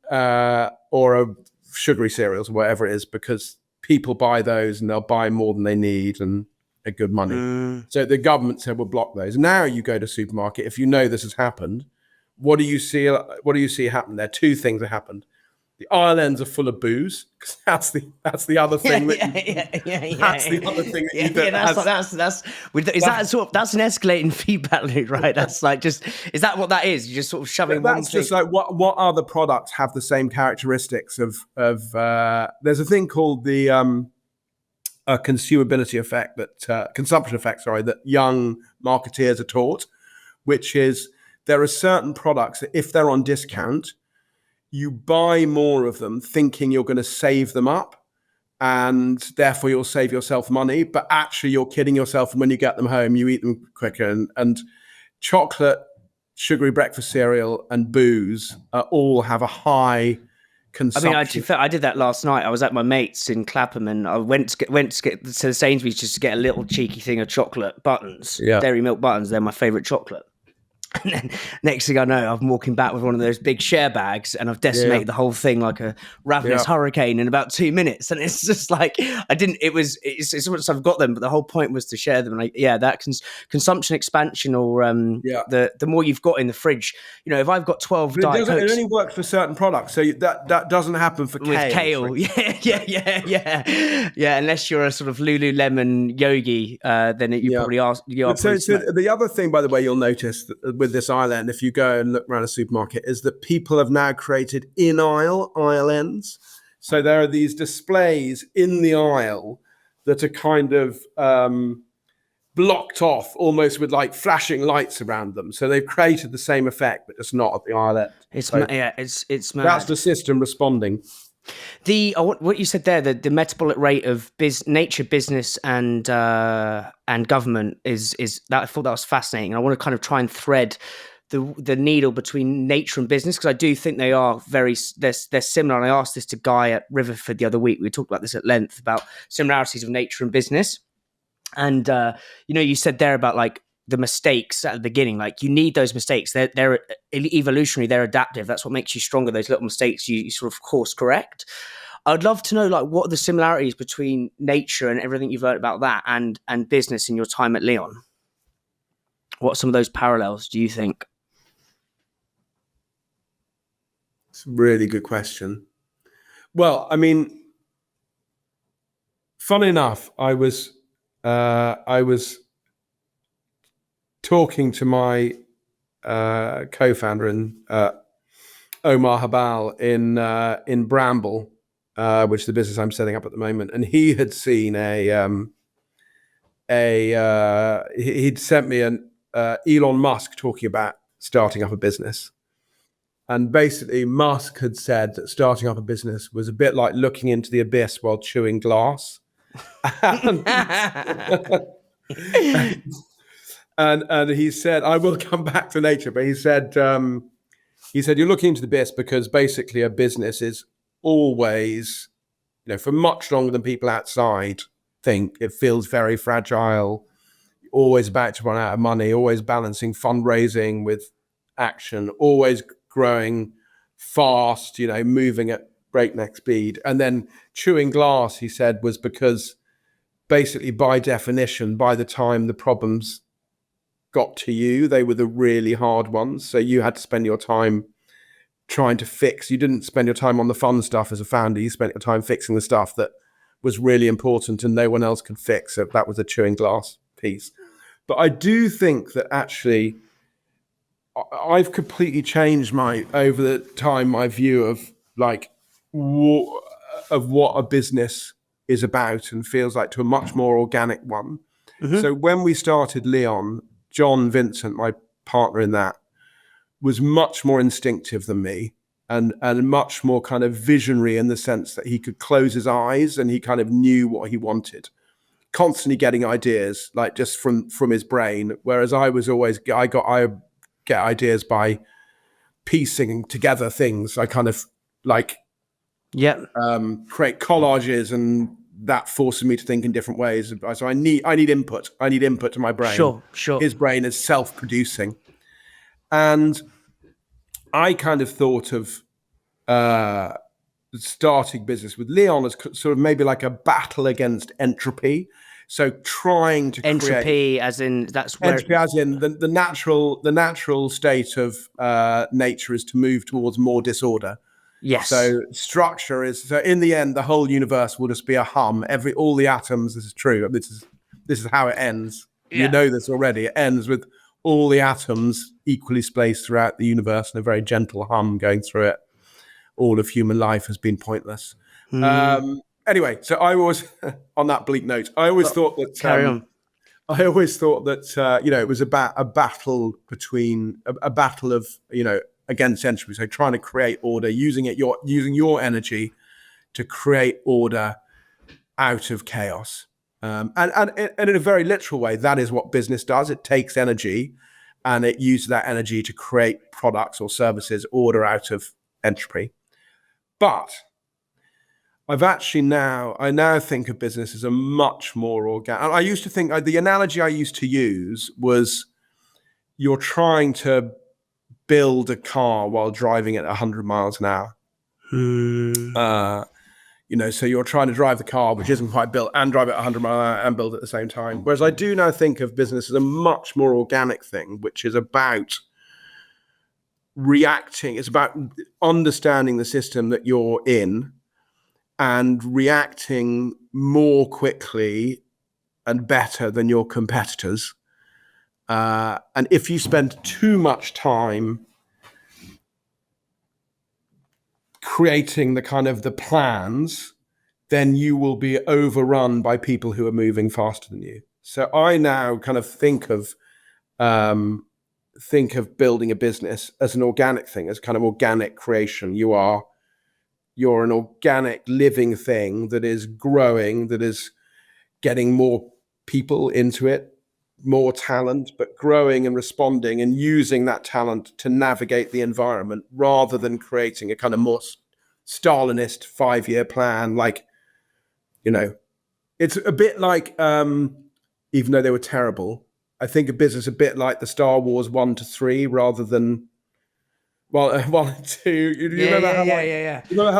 sugary cereals or whatever it is, because people buy those and they'll buy more than they need and are good money. So the government said we'll block those. Now you go to supermarket, if you know this has happened, what do you see happen there? Two things have happened. The islands are full of booze, because that's the other thing. That's the other thing that you do. That's an escalating feedback loop, right? That's like, is that what that is? You're just sort of shoving one thing. That's just like what other products have the same characteristics of there's a thing called the consumability effect, consumption effect, that young marketeers are taught, which is there are certain products that if they're on discount, you buy more of them thinking you're going to save them up, and therefore you'll save yourself money, but actually you're kidding yourself, and when you get them home you eat them quicker. And chocolate, sugary breakfast cereal and booze all have a high consumption. I did that last night. I was at my mate's in Clapham and I went to get to Sainsbury's just to get a little cheeky thing of chocolate buttons, dairy milk buttons. They're my favourite chocolate. And then next thing I know, I'm walking back with one of those big share bags and I've decimated the whole thing like a ravenous hurricane in about 2 minutes. And it's just like, it's once I've got them, but the whole point was to share them. And that consumption expansion, or the more you've got in the fridge, if I've got 12 Diet Cokes. It only works for certain products. So that doesn't happen for Kale. With Kale. Yeah. Unless you're a sort of Lululemon yogi, then you probably are. So the other thing, by the way, you'll notice with this island, if you go and look around a supermarket, is that people have now created in-aisle ILNs. So there are these displays in the aisle that are kind of blocked off, almost with like flashing lights around them. So they've created the same effect, but just not at the island. It's mad. That's the system responding. What you said there, the metabolic rate of nature, business, and government is that. I thought that was fascinating. I want to kind of try and thread the needle between nature and business, because I do think they are they're similar. And I asked this to Guy at Riverford the other week. We talked about this at length about similarities of nature and business. And you said there about like the mistakes at the beginning, like you need those mistakes. They're evolutionary, they're adaptive. That's what makes you stronger. Those little mistakes you sort of course correct. I'd love to know, like, what are the similarities between nature and everything you've learned about that and business in your time at Leon? What are some of those parallels, do you think? It's a really good question. Well, I mean, fun enough, I was talking to my co-founder Omar Habal in Bramble, which is the business I'm setting up at the moment, and he had seen he'd sent me an Elon Musk talking about starting up a business, and basically Musk had said that starting up a business was a bit like looking into the abyss while chewing glass. And he said, I will come back to nature, but he said you're looking into the abyss because basically a business is always, for much longer than people outside think, it feels very fragile, always about to run out of money, always balancing fundraising with action, always growing fast, moving at breakneck speed. And then chewing glass, he said, was because basically by definition, by the time the problems got to you, they were the really hard ones. So you had to spend your time trying to fix. You didn't spend your time on the fun stuff as a founder. You spent your time fixing the stuff that was really important and no one else could fix. So that was a chewing glass piece. But I do think that actually I've completely changed over the time my view of like of what a business is about, and feels like to a much more organic one. Mm-hmm. So when we started Leon, John Vincent, my partner in that, was much more instinctive than me. and much more kind of visionary in the sense that he could close his eyes and he kind of knew what he wanted, constantly getting ideas like just from his brain. Whereas I get ideas by piecing together things. I kind of like create collages, and that forces me to think in different ways. So I need input. I need input to my brain. Sure. His brain is self-producing, and I kind of thought of starting business with Leon as sort of maybe like a battle against entropy. So trying to entropy, as in that's where entropy, as in the natural state of nature is to move towards more disorder. Yes. So structure is, so in the end, the whole universe will just be a hum. All the atoms. This is true. This is how it ends. Yeah. You know this already. It ends with all the atoms equally spaced throughout the universe and a very gentle hum going through it. All of human life has been pointless. Anyway, so I was on that bleak note. I always thought that. Carry on. I always thought that it was about a battle between a battle of against entropy. So trying to create order, using your energy to create order out of chaos. And in a very literal way, that is what business does. It takes energy and it uses that energy to create products or services, order out of entropy. But I now think of business as a much more organic. And I used to think, the analogy I used to use was, you're trying to build a car while driving at 100 miles an hour. So you're trying to drive the car, which isn't quite built, and drive at 100 miles an hour and build at the same time. Whereas I do now think of business as a much more organic thing, which is about reacting. It's about understanding the system that you're in and reacting more quickly and better than your competitors. And if you spend too much time creating the plans, then you will be overrun by people who are moving faster than you. So I now kind of think of building a business as an organic thing, as kind of organic creation. You're an organic living thing that is growing, that is getting more people into it, more talent, but growing and responding and using that talent to navigate the environment, rather than creating a kind of more Stalinist 5-year plan. It's a bit like, even though they were terrible, I think of business a bit like the Star Wars 1 to 3 rather than 1 and 2. You remember how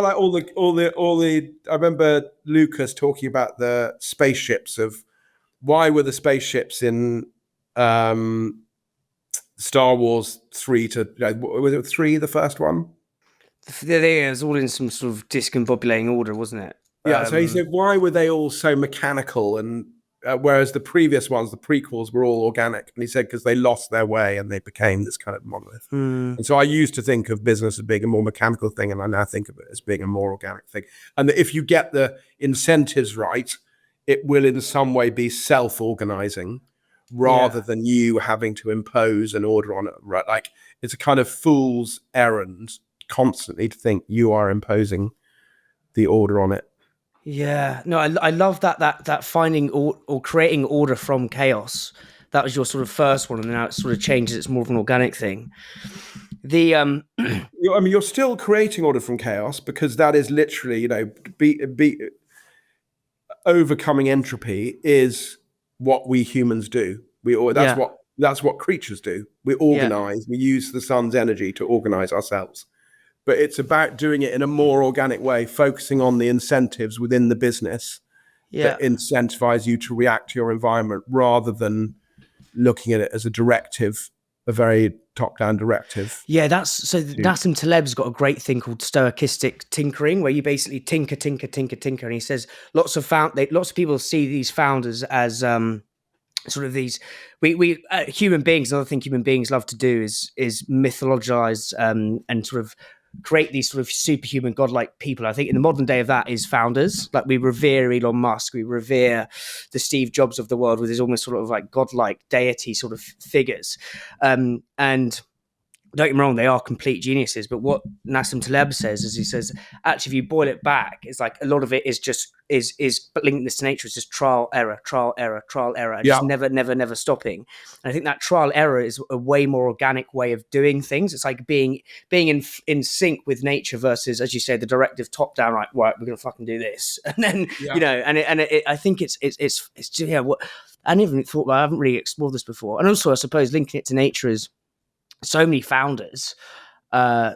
like all the I remember Lucas talking about the spaceships, of why were the spaceships in Star Wars 3 to, was it 3 the first one? It was all in some sort of discombobulating order, wasn't it? Yeah. So he said, why were they all so mechanical, and whereas the previous ones, the prequels, were all organic? And he said, because they lost their way and they became this kind of monolith. And so I used to think of business as being a more mechanical thing, and I now think of it as being a more organic thing. And that if you get the incentives right, it will in some way be self-organizing, rather than you having to impose an order on it. Right? Like, it's a kind of fool's errand constantly to think you are imposing the order on it. Yeah, no, I love that finding or creating order from chaos. That was your sort of first one, and now it sort of changes. It's more of an organic thing. You're still creating order from chaos, because that is literally, overcoming entropy is what we humans do. That's what creatures do. We organize. We use the sun's energy to organize ourselves. But it's about doing it in a more organic way, focusing on the incentives within the business that incentivize you to react to your environment, rather than looking at it as a directive, a very top-down directive. Yeah, Nassim Taleb's got a great thing called stoicistic tinkering, where you basically tinker, and he says lots of people see these founders as sort of these we human beings. Another thing human beings love to do is mythologize and sort of create these sort of superhuman godlike people. I think in the modern day of that is founders. Like, we revere Elon Musk, we revere the Steve Jobs of the world, with his almost sort of like godlike deity sort of figures. And don't get me wrong, they are complete geniuses. But what Nassim Taleb says is, he says, actually, if you boil it back, it's like a lot of it is just linking this to nature. It's just trial, error, and just never stopping. And I think that trial error is a way more organic way of doing things. It's like being in sync with nature versus, as you say, the directive top down. Right, we're gonna fucking do this, and then I think it's what I never even thought. I haven't really explored this before. And also, I suppose linking it to nature is, so many founders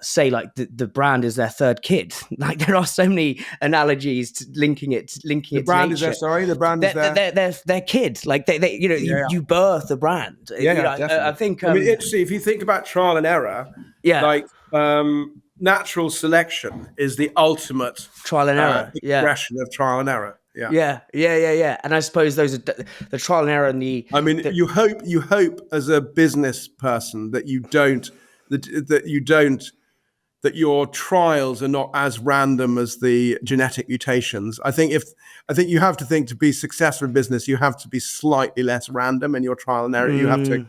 say like the brand is their third kid. Like there are so many analogies to linking it to nature. The brand is their kid. Like they you birth the brand. Definitely. I think interesting, if you think about trial and error, like natural selection is the ultimate trial and error expression of trial and error. Yeah. And I suppose those are the trial and error and the. I mean, you hope as a business person that your trials are not as random as the genetic mutations. I think you have to think, to be successful in business, you have to be slightly less random in your trial and error. You have to,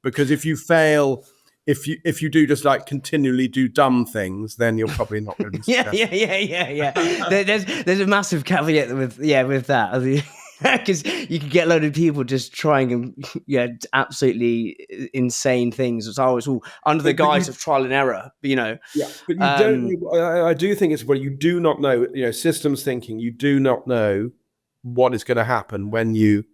because if you fail, if you do just like continually do dumb things, then you're probably not going to be successful. Yeah. There's a massive caveat with that. Because you could get a load of people just trying absolutely insane things. It's always all under the guise of trial and error, but but you don't. I do think it's what you do not know. Systems thinking. You do not know what is going to happen when you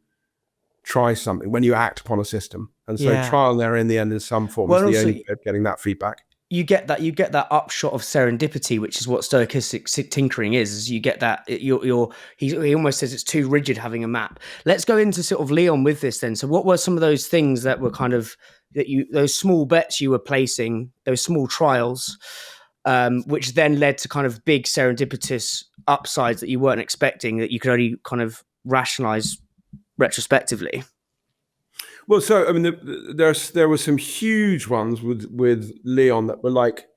try something, when you act upon a system, and so trial and error in the end, in some form, is the only way of getting that feedback. You get that upshot of serendipity, which is what stochastic tinkering is you get that he almost says it's too rigid having a map. Let's go into sort of Leon with this then. So what were some of those things that were kind of those small bets you were placing, those small trials, which then led to kind of big serendipitous upsides that you weren't expecting, that you could only kind of rationalize retrospectively? Well, so I mean, there were some huge ones with Leon that were like,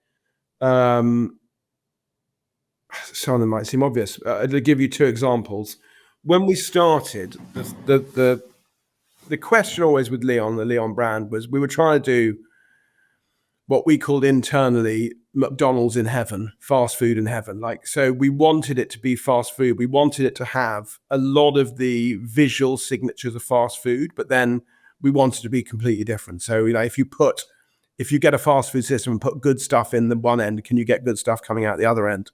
some of them might seem obvious. I'll give you two examples. When we started, the question always with Leon, the Leon brand, was we were trying to do what we called internally McDonald's in heaven, fast food in heaven. Like, so we wanted it to be fast food. We wanted it to have a lot of the visual signatures of fast food, but then we wanted to be completely different. So, if you get a fast food system and put good stuff in the one end, can you get good stuff coming out the other end?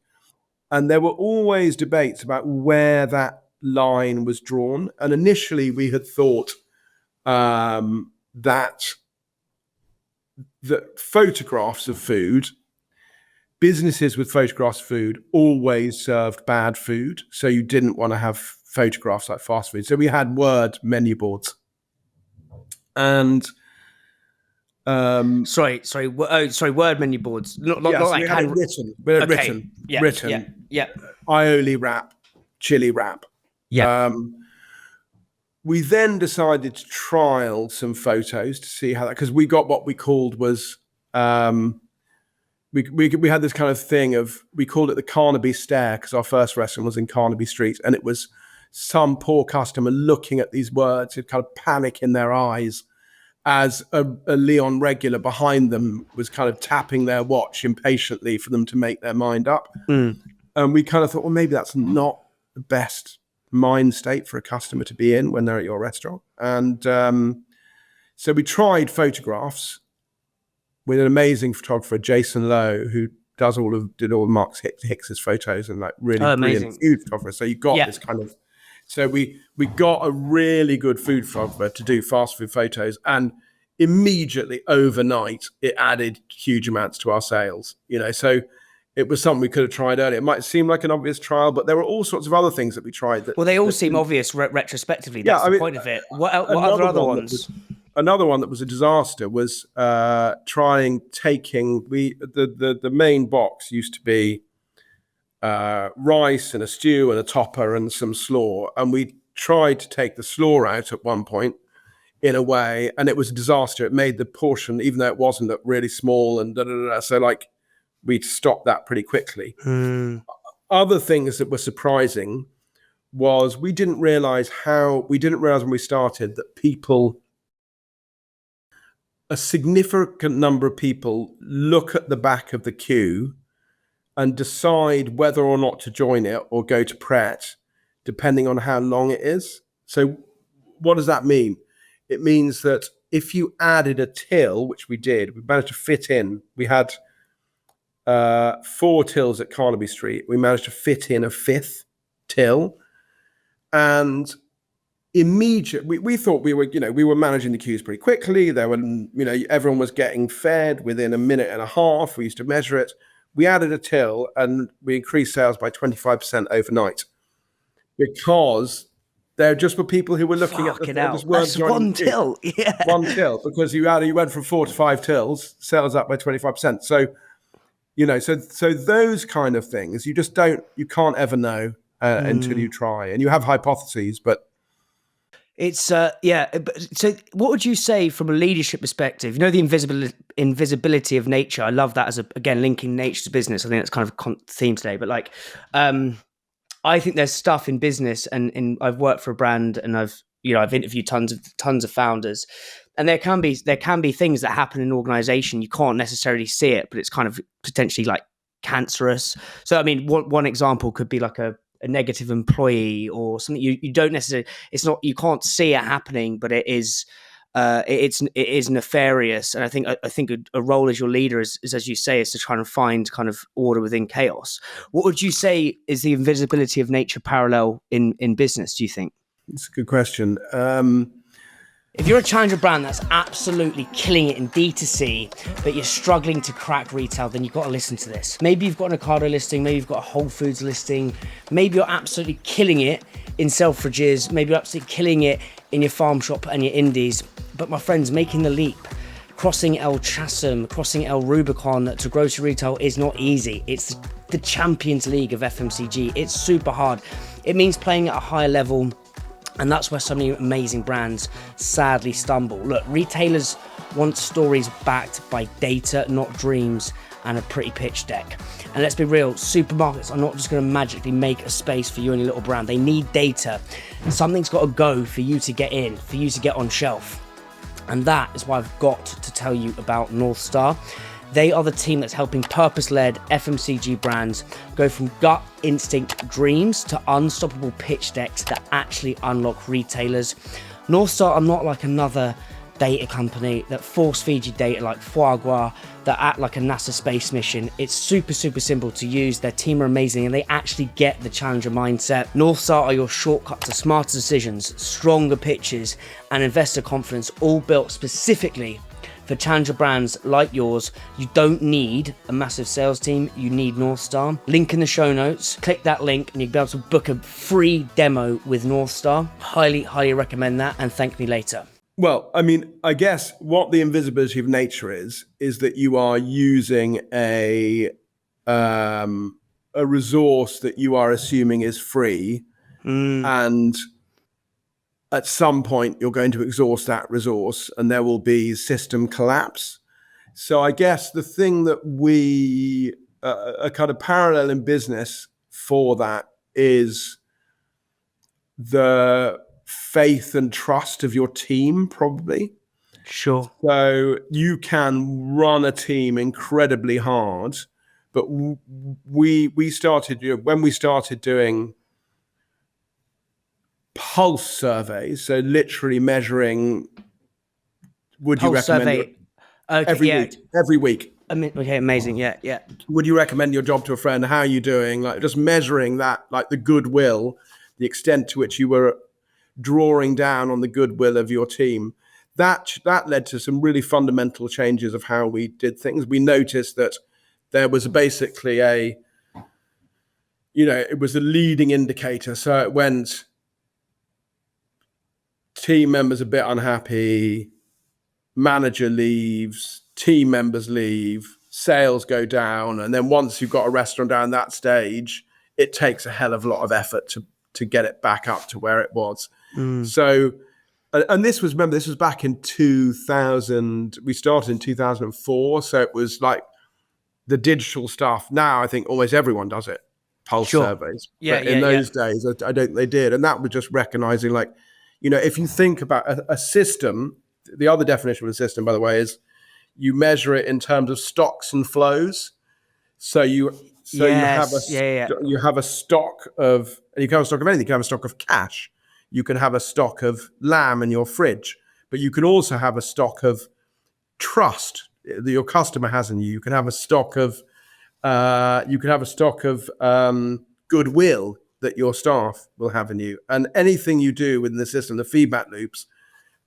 And there were always debates about where that line was drawn. And initially we had thought that the photographs of food, businesses with photographs of food always served bad food. So you didn't want to have photographs like fast food. So we had word menu boards. And word menu boards. Not like written. Written. Yeah. Aioli wrap, chili wrap. Yeah. We then decided to trial some photos to see how that, because we got what we called was we had this kind of thing of, we called it the Carnaby stare, because our first restaurant was in Carnaby Street, and it was some poor customer looking at these words, who'd kind of panic in their eyes as a Leon regular behind them was kind of tapping their watch impatiently for them to make their mind up. And we kind of thought, well, maybe that's not the best mind state for a customer to be in when they're at your restaurant. And so we tried photographs with an amazing photographer, Jason Lowe, who did all of Mark Hicks's photos, and like really brilliant food photographer. So you got this kind of. So we got a really good food photographer to do fast food photos, and immediately overnight it added huge amounts to our sales. So it was something we could have tried earlier. It might seem like an obvious trial, but there were all sorts of other things that we tried. They all seem obvious retrospectively. That's the point of it. What other ones? Another one that was a disaster was taking the main box used to be rice and a stew and a topper and some slaw, and we tried to take the slaw out at one point in a way, and it was a disaster. It made the portion, even though it wasn't, look really small, and so like we stopped that pretty quickly. Other things that were surprising was we didn't realize when we started that people a significant number of people look at the back of the queue and decide whether or not to join it or go to Pret, depending on how long it is. So what does that mean? It means that if you added a till, which we did, we managed to fit in. We had 4 tills at Carnaby Street. We managed to fit in a 5th till. And immediately, we thought we were managing the queues pretty quickly. There were, everyone was getting fed within a minute and a half. We used to measure it. We added a till and we increased sales by 25% overnight because there just were people who were looking at the out. That's one till. Yeah. One till, because you went from 4 to 5 tills, sales up by 25%. So, so those kind of things, you can't ever know until you try. And you have hypotheses, but it's So what would you say from a leadership perspective? The invisibility of nature. I love that as again linking nature to business. I think that's kind of a theme today. But I think there's stuff in business, and I've worked for a brand, and I've interviewed tons of founders, and there can be things that happen in an organization. You can't necessarily see it, but it's kind of potentially like cancerous. So I mean, one example could be like a negative employee or something you don't necessarily, you can't see it happening, but it is nefarious. And I think a role as your leader is, as you say, is to try and find kind of order within chaos. What would you say is the invisibility of nature parallel in business, do you think? It's a good question. If you're a challenger brand that's absolutely killing it in D2C, but you're struggling to crack retail, then you've got to listen to this. Maybe you've got an Ocado listing, maybe you've got a Whole Foods listing, maybe you're absolutely killing it in Selfridges, maybe you're absolutely killing it in your farm shop and your indies. But my friends, making the leap, crossing El Chasm, crossing El Rubicon to grocery retail is not easy. It's the Champions League of FMCG. It's super hard. It means playing at a higher level. And that's where so many amazing brands sadly stumble. Look, retailers want stories backed by data, not dreams and a pretty pitch deck. And let's be real, supermarkets are not just going to magically make a space for you and your little brand. They need data. Something's got to go for you to get in, for you to get on shelf. And that is why I've got to tell you about North Star. They are the team that's helping purpose-led FMCG brands go from gut instinct dreams to unstoppable pitch decks that actually unlock retailers. North Star are not like another data company that force feed you data like foie gras, that act like a NASA space mission. It's super, super simple to use. Their team are amazing and they actually get the challenger mindset. North Star are your shortcut to smarter decisions, stronger pitches, and investor confidence, all built specifically for challenger brands like yours. You don't need a massive sales team, you need North Star. Link in the show notes. Click that link and you'll be able to book a free demo with North Star. Highly, highly recommend that, and thank me later. Well, I mean, I guess what the invisibility of nature is that you are using a resource that you are assuming is free, and at some point you're going to exhaust that resource and there will be system collapse. So I guess the thing that we a kind of parallel in business for that is the faith and trust of your team, probably. Sure. So you can run a team incredibly hard, but we started, when we started doing pulse surveys, so literally measuring, would you recommend every week? I mean, okay, amazing. Yeah. Would you recommend your job to a friend? How are you doing? Like, just measuring that, like the goodwill, the extent to which you were drawing down on the goodwill of your team. That led to some really fundamental changes of how we did things. We noticed that there was basically it was a leading indicator. So it went, team members a bit unhappy, manager leaves, team members leave, sales go down. And then once you've got a restaurant down that stage, it takes a hell of a lot of effort to get it back up to where it was. So, and this was back in 2000. We started in 2004. So it was like the digital stuff. Now I think almost everyone does it, pulse surveys. But in those days, I don't think they did. And that was just recognizing, like, if you think about a system the other definition of a system, by the way, is you measure it in terms of stocks and flows. So you have a stock of, and you can have a stock of anything. You can have a stock of cash. You can have a stock of lamb in your fridge, but you can also have a stock of trust that your customer has in you. You can have a stock of goodwill that your staff will have in you. And anything you do within the system, the feedback loops,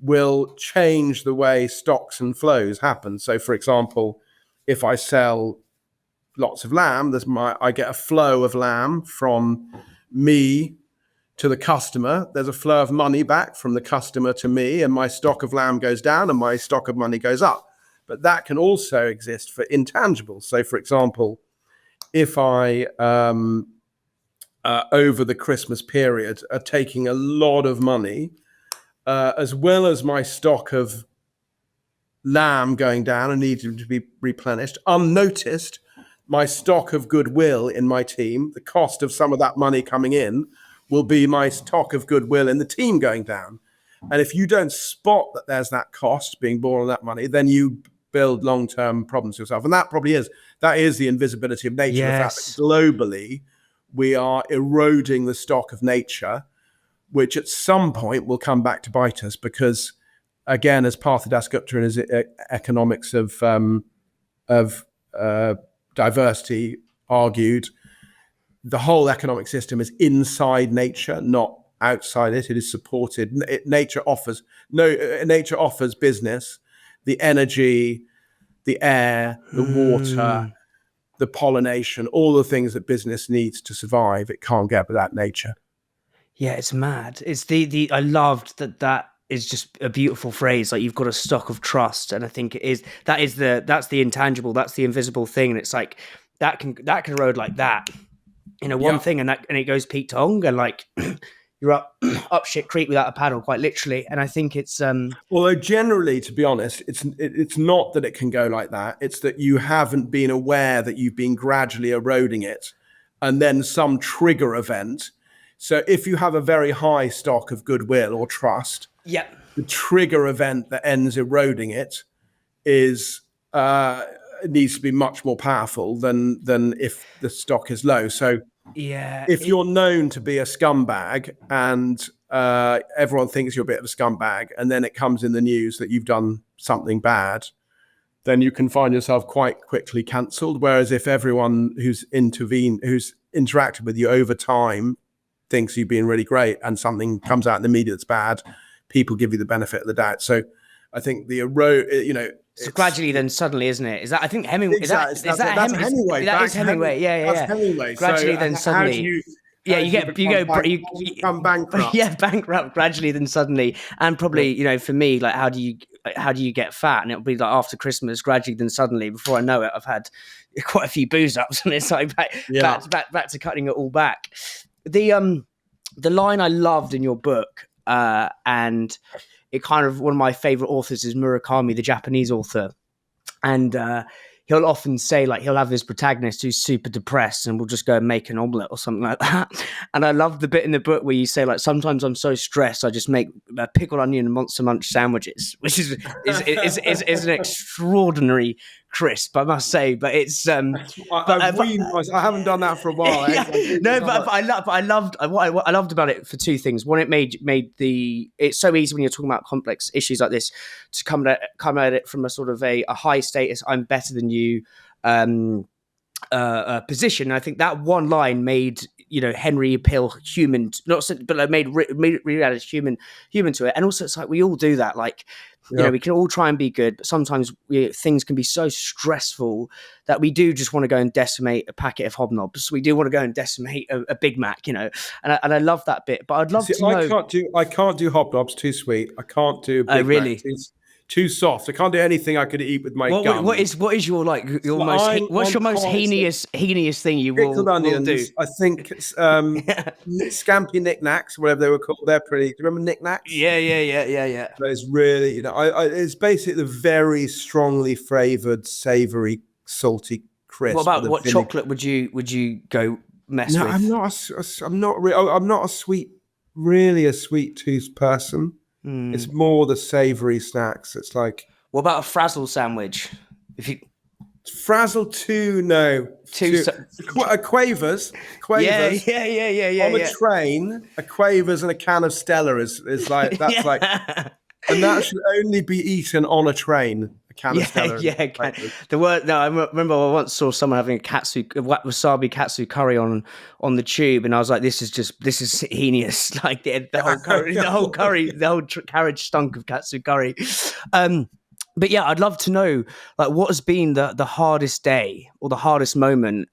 will change the way stocks and flows happen. So, for example, if I sell lots of lamb, I get a flow of lamb from me to the customer. There's a flow of money back from the customer to me, and my stock of lamb goes down and my stock of money goes up. But that can also exist for intangibles. So, for example, if I, over the Christmas period, are taking a lot of money, as well as my stock of lamb going down and needing to be replenished, unnoticed, my stock of goodwill in my team, the cost of some of that money coming in, will be my stock of goodwill in the team going down. And if you don't spot that there's that cost being borne on that money, then you build long-term problems for yourself. And that is the invisibility of nature. Yes. The fact that globally we are eroding the stock of nature, which at some point will come back to bite us, because again, as Partha Gupta in his economics of diversity argued, the whole economic system is inside nature, not outside it. It is supported. Nature offers business the energy, the air, the water, the pollination, all the things that business needs to survive. It can't get without nature. Yeah, it's mad. It's I loved that is just a beautiful phrase. Like, you've got a stock of trust, and I think that's the intangible, that's the invisible thing, and it's like that can erode like that, one thing, and it goes peak tong, and like you're up shit creek without a paddle, quite literally. And I think it's although generally, to be honest, it's not that it can go like that. It's that you haven't been aware that you've been gradually eroding it, and then some trigger event. So if you have a very high stock of goodwill or trust, the trigger event that ends eroding it is it needs to be much more powerful than if the stock is low. So if you're known to be a scumbag and everyone thinks you're a bit of a scumbag, and then it comes in the news that you've done something bad, then you can find yourself quite quickly cancelled. Whereas if everyone who's interacted with you over time thinks you've been really great, and something comes out in the media that's bad, people give you the benefit of the doubt. So I think so gradually, then suddenly, isn't it? Is that, I think, Hemingway? Exactly. Is that Hemingway? That is Hemingway. Yeah. That's Hemingway. Gradually, so then suddenly. You become bankrupt. Yeah, bankrupt gradually, then suddenly, and probably for me, like, how do you get fat? And it'll be like after Christmas, gradually, then suddenly. Before I know it, I've had quite a few booze ups, and it's like back to cutting it all back. The line I loved in your book, and it kind of, one of my favorite authors is Murakami, the Japanese author, and he'll often say, like, he'll have his protagonist who's super depressed and will just go and make an omelette or something like that. And I love the bit in the book where you say, like, sometimes I'm so stressed I just make pickled onion and Monster Munch sandwiches, which is an extraordinary crisp, I must say. But it's I haven't done that for a while. I loved what I loved about it for two things. One, it made it's so easy when you're talking about complex issues like this to come at it from a sort of a high status, I'm better than you position. And I think that one line made Henry appeal human, but made really added human to it. And also, it's like we all do that. Like, we can all try and be good, but sometimes things can be so stressful that we do just want to go and decimate a packet of hobnobs. We do want to go and decimate a Big Mac, and I love that bit. But I'd love to know. I can't do hobnobs, too sweet. I can't do Big really? Mac, too soft. I can't do anything I could eat with my gum. What is your most heinous thing you will do? I think it's scampi knickknacks, whatever they were called. They're pretty. Do you remember knickknacks? Yeah. But it's really, it's basically the very strongly flavored, savory, salty crisp. What about what chocolate would you go mess with? I'm not a sweet tooth person. It's more the savoury snacks. It's like, what about a frazzle sandwich? If you frazzle two, no, a quavers, yeah, on a train, a quavers and a can of Stella is like, that's like, and that should only be eaten on a train. A can of Stella. The word. No, I remember I once saw someone having a wasabi katsu curry on the tube, and I was like, this is heinous. Like the whole curry, the whole carriage stunk of katsu curry. But yeah, I'd love to know, like, what has been the hardest day or the hardest moment,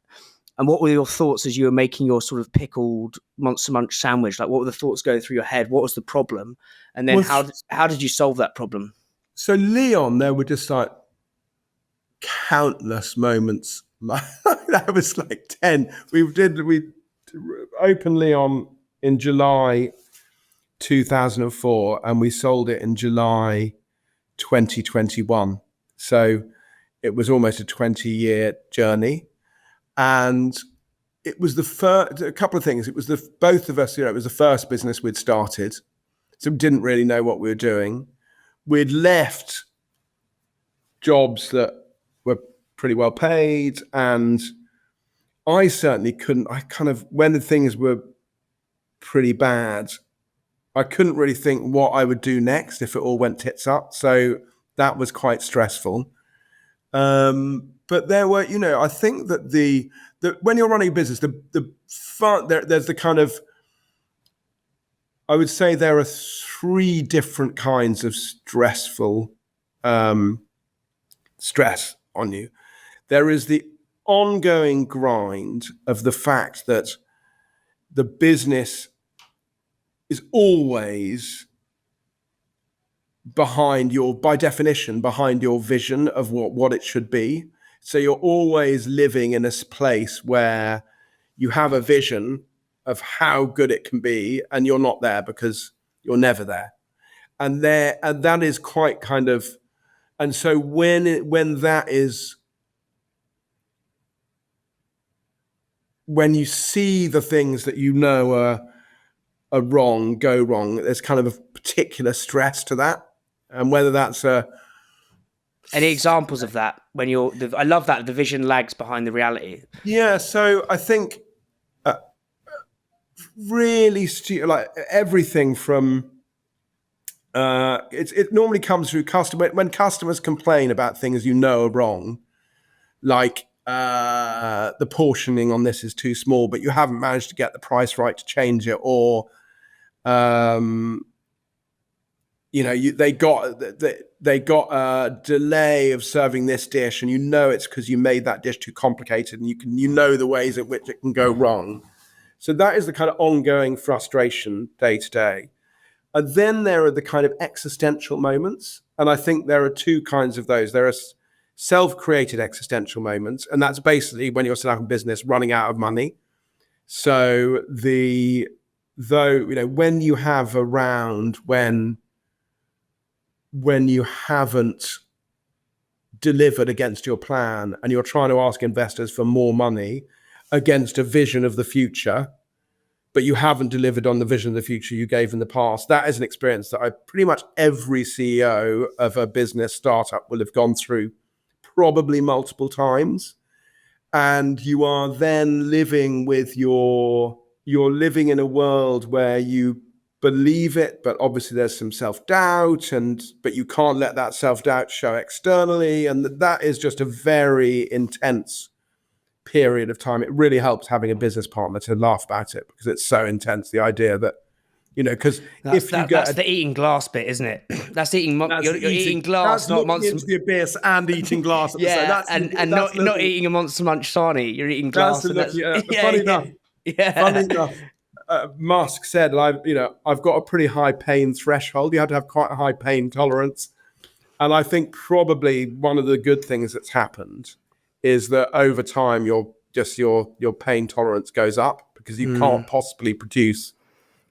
and what were your thoughts as you were making your sort of pickled Monster Munch sandwich? Like, what were the thoughts going through your head? What was the problem? And then how did you solve that problem? So Leon, there were just like countless moments. That was like 10. We opened Leon in July 2004, and we sold it in July 2021. So it was almost a 20-year journey. And it was the first, a couple of things. It was both of us, it was the first business we'd started. So we didn't really know what we were doing. We'd left jobs that were pretty well paid. And I certainly couldn't, when the things were pretty bad, I couldn't really think what I would do next if it all went tits up. So that was quite stressful. But there were, I think that when you're running a business, the fun, there's the kind of, I would say there are 3 different kinds of stressful stress on you. There is the ongoing grind of the fact that the business is always by definition, behind your vision of what it should be. So you're always living in a place where you have a vision of how good it can be, and you're not there because you're never there. And that is quite kind of, and so when you see the things that are wrong, go wrong, there's kind of a particular stress to that. And whether that's any examples of that when I love that the vision lags behind the reality. Yeah. So I think really like everything from, it normally comes through when customers complain about things are wrong, like the portioning on this is too small, but you haven't managed to get the price right to change it, or they got a delay of serving this dish, and it's because you made that dish too complicated, and the ways in which it can go wrong. So that is the kind of ongoing frustration day to day. And then there are the kind of existential moments, and I think there are 2 kinds of those. There are self-created existential moments, and that's basically when you're set up in business running out of money. So when you have a round when you haven't delivered against your plan, and you're trying to ask investors for more money against a vision of the future, but you haven't delivered on the vision of the future you gave in the past. That is an experience that pretty much every CEO of a business startup will have gone through, probably multiple times. And you are then living you're living in a world where you believe it, but obviously there's some self-doubt, but you can't let that self-doubt show externally. And that is just a very intense period of time. It really helps having a business partner to laugh about it, because it's so intense. The idea that, because that's the eating glass bit, isn't it? That's you're eating glass, that's not monster into the abyss and eating glass at the same. That's not eating a Monster Munch sarnie. You're eating glass. Funny enough, Musk said, I've got a pretty high pain threshold. You have to have quite a high pain tolerance. And I think probably one of the good things that's happened is that over time, your pain tolerance goes up, because you can't possibly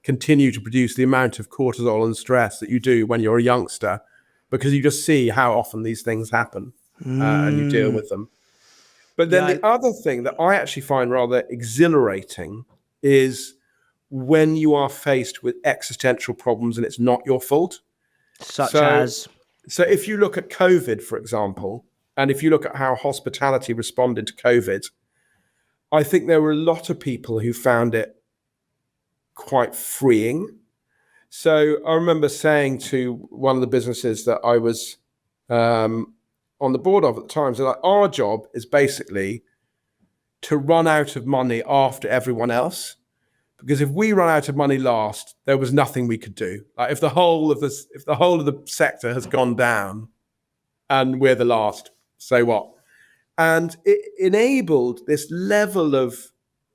continue to produce the amount of cortisol and stress that you do when you're a youngster, because you just see how often these things happen and you deal with them. But then the other thing that I actually find rather exhilarating is when you are faced with existential problems and it's not your fault. Such as? So if you look at COVID, for example, and if you look at how hospitality responded to COVID, I think there were a lot of people who found it quite freeing. So I remember saying to one of the businesses that I was on the board of at the time, so like, our job is basically to run out of money after everyone else. Because if we run out of money last, there was nothing we could do. Like if the whole of the sector has gone down and we're the last, so what? And it enabled this level of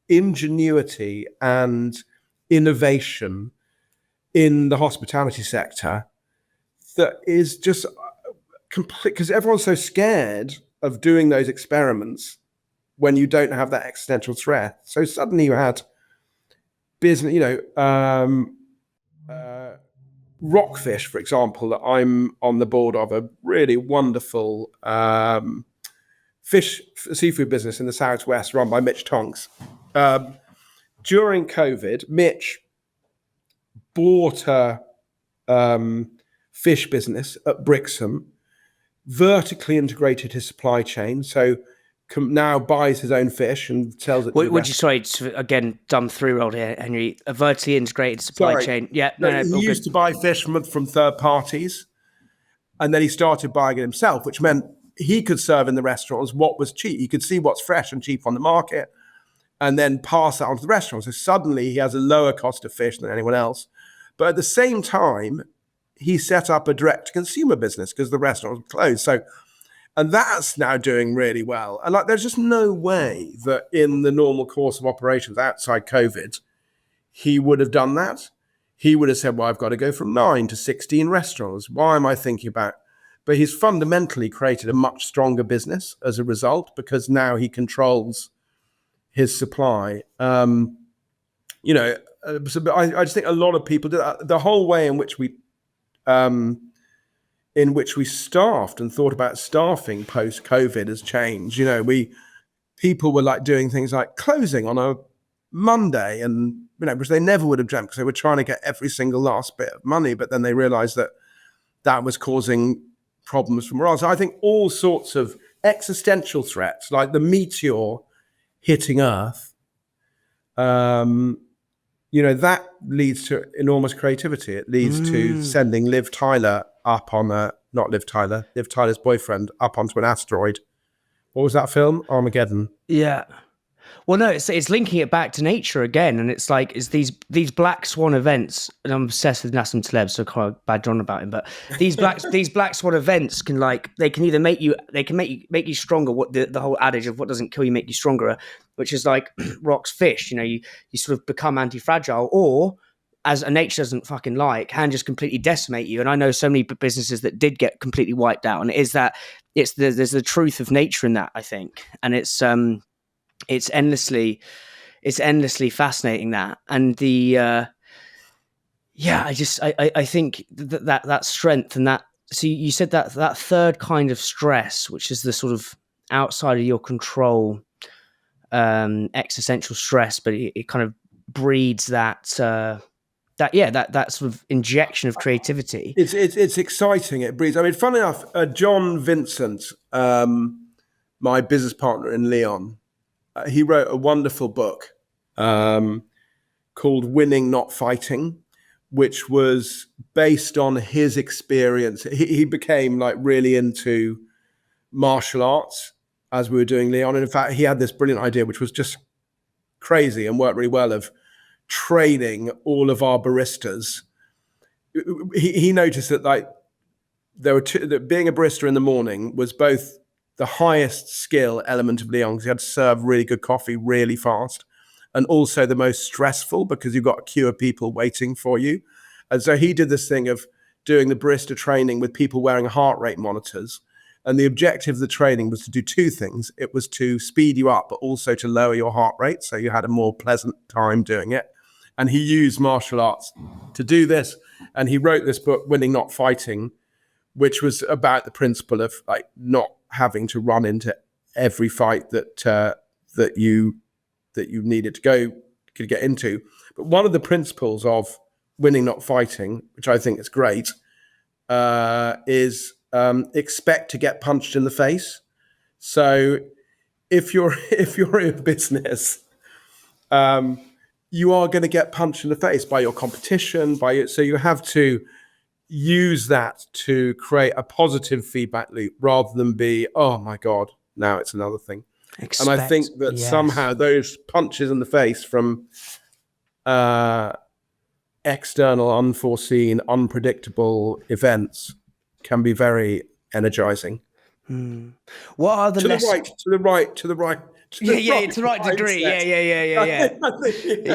ingenuity and innovation in the hospitality sector that is just complete, because everyone's so scared of doing those experiments when you don't have that existential threat. So suddenly you had business, Rockfish, for example, that I'm on the board of, a really wonderful seafood business in the Southwest run by Mitch Tonks. During COVID, Mitch bought a fish business at Brixham, vertically integrated his supply chain, so now buys his own fish and sells it. Would you, sorry, again, dumb 3-year-old here, Henry, a vertically integrated supply chain. Yeah, no, he used to buy fish from third parties, and then he started buying it himself, which meant he could serve in the restaurants what was cheap. He could see what's fresh and cheap on the market and then pass that on to the restaurant. So suddenly he has a lower cost of fish than anyone else. But at the same time, he set up a direct-to-consumer business because the restaurant was closed. And that's now doing really well. And like, there's just no way that in the normal course of operations outside COVID, he would have done that. He would have said, well, I've got to go from 9 to 16 restaurants. Why am I thinking about? But he's fundamentally created a much stronger business as a result, because now he controls his supply. So I just think a lot of people do that. The whole way in which we staffed and thought about staffing post-COVID has changed. People were like doing things like closing on a Monday, and which they never would have dreamt, because they were trying to get every single last bit of money, but then they realized that was causing problems for morale. So I think all sorts of existential threats, like the meteor hitting Earth, that leads to enormous creativity. It leads to sending Liv Tyler's boyfriend up onto an asteroid. What was that film? Armageddon. Yeah. Well, no, it's linking it back to nature again, and it's like these black swan events. And I'm obsessed with Nassim Taleb, so I can't bad on about him. But these black swan events can either make you stronger. What the whole adage of what doesn't kill you make you stronger, which is like rocks, fish. You sort of become anti-fragile, or as a nature doesn't fucking like, can just completely decimate you. And I know so many businesses that did get completely wiped out, and there's the truth of nature in that, I think, and it's endlessly fascinating, that. And I think that strength and that. So you said that third kind of stress, which is the sort of outside of your control, existential stress, but it kind of breeds that sort of injection of creativity. It's exciting. It breeds. I mean, funny enough, John Vincent, my business partner in Lyon, he wrote a wonderful book called Winning, Not Fighting, which was based on his experience. He became like really into martial arts as we were doing Lyon. And in fact, he had this brilliant idea, which was just crazy and worked really well, of training all of our baristas. He noticed that like there were that being a barista in the morning was both the highest skill element of Lyon, because you had to serve really good coffee really fast, and also the most stressful, because you've got a queue of people waiting for you. And so he did this thing of doing the barista training with people wearing heart rate monitors. And the objective of the training was to do two things. It was to speed you up, but also to lower your heart rate, so you had a more pleasant time doing it. And he used martial arts to do this. And he wrote this book, Winning, Not Fighting, which was about the principle of like not having to run into every fight that you needed to get into. But one of the principles of Winning, Not Fighting, which I think is great, is expect to get punched in the face. So if you're in business, you are going to get punched in the face by your competition, so you have to use that to create a positive feedback loop rather than be, oh my God, now it's another thing. And I think that somehow those punches in the face from external, unforeseen, unpredictable events can be very energizing. What are the to the right, to the right, to the right. To the right degree. Yeah.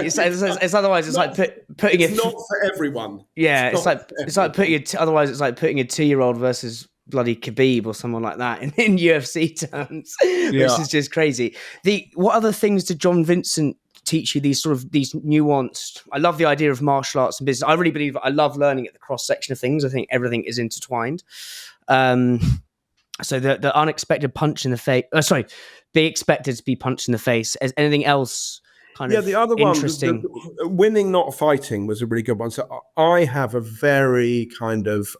It's otherwise it's like putting it's not for everyone. Yeah, it's like putting otherwise it's like putting a 2-year-old versus bloody Khabib or someone like that in UFC terms, which is just crazy. What other things did John Vincent teach you? These nuanced. I love the idea of martial arts and business. I really believe I love learning at the cross section of things. I think everything is intertwined. So the unexpected punch in the face. Be expected to be punched in the face. Is anything else kind of the other interesting? one, winning, not fighting, was a really good one. So I have a very kind of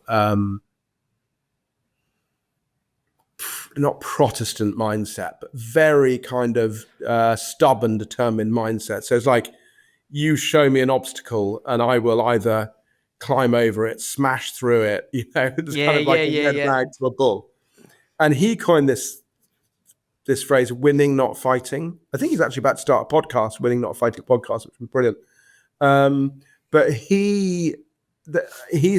not Protestant mindset, but very kind of stubborn, determined mindset. So it's like, you show me an obstacle and I will either climb over it, smash through it. It's kind of like a red rag to a bull. And he coined this phrase, winning, not fighting. I think he's actually about to start a podcast, winning, not fighting podcast, which was brilliant. But he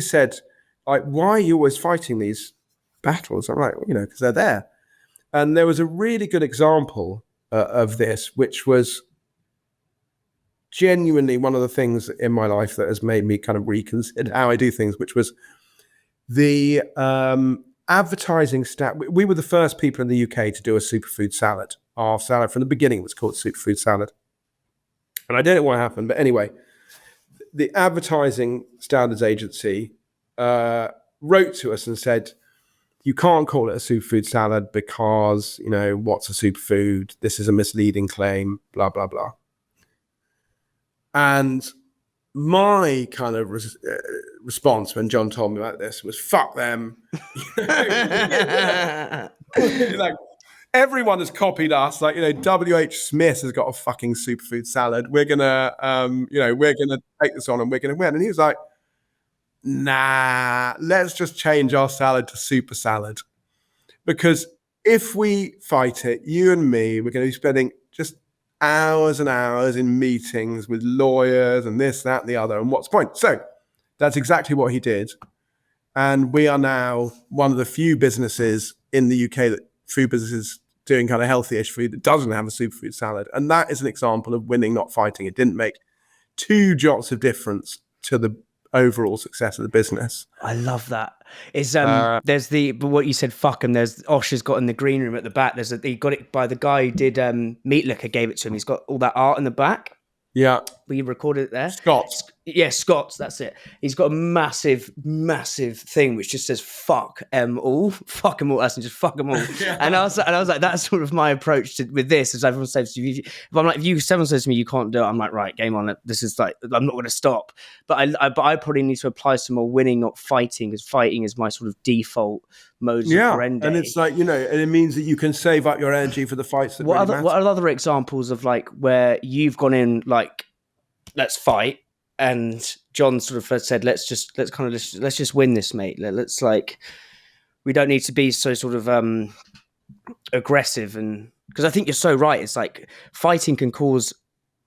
said, like, why are you always fighting these battles? I'm like, because they're there. And there was a really good example of this, which was genuinely one of the things in my life that has made me kind of reconsider how I do things, which was the advertising stat. We were the first people in the UK to do a superfood salad. Our salad from the beginning was called superfood salad. And I don't know what happened, but anyway, the advertising standards agency wrote to us and said, you can't call it a superfood salad because, what's a superfood? This is a misleading claim, blah, blah, blah. And my kind of response when John told me about this was, fuck them. Like, everyone has copied us. Like, W.H. Smith has got a fucking superfood salad. We're gonna, we're gonna take this on and we're gonna win. And he was like, nah, let's just change our salad to super salad. Because if we fight it, you and me, we're going to be spending just hours and hours in meetings with lawyers and this, that, and the other. And what's the point? So that's exactly what he did. And we are now one of the few businesses in the UK food businesses doing kind of healthy-ish food that doesn't have a superfood salad. And that is an example of winning, not fighting. It didn't make 2 jots of difference to the overall success of the business. I love that. There's but what you said, fuck him. There's Osh has got in the green room at the back. He got it by the guy who did Meat Liquor, gave it to him. He's got all that art in the back. Yeah. We recorded it there. Scott's. Yeah, Scott's, that's it. He's got a massive, massive thing which just says fuck them all. Fuck them all. That's just fuck them all. Yeah. And I was like, that's sort of my approach with this. As everyone says, if someone says to me you can't do it, I'm like, right, game on. This is like, I'm not going to stop. But I probably need to apply some more winning, not fighting, because fighting is my sort of default mode of operandi. And it's like, and it means that you can save up your energy for the fights that really matter. What are other examples of like where you've gone in like, let's fight, and John sort of said, let's just win this, mate. Let's like, we don't need to be so sort of aggressive, and because I think you're so right. It's like fighting can cause,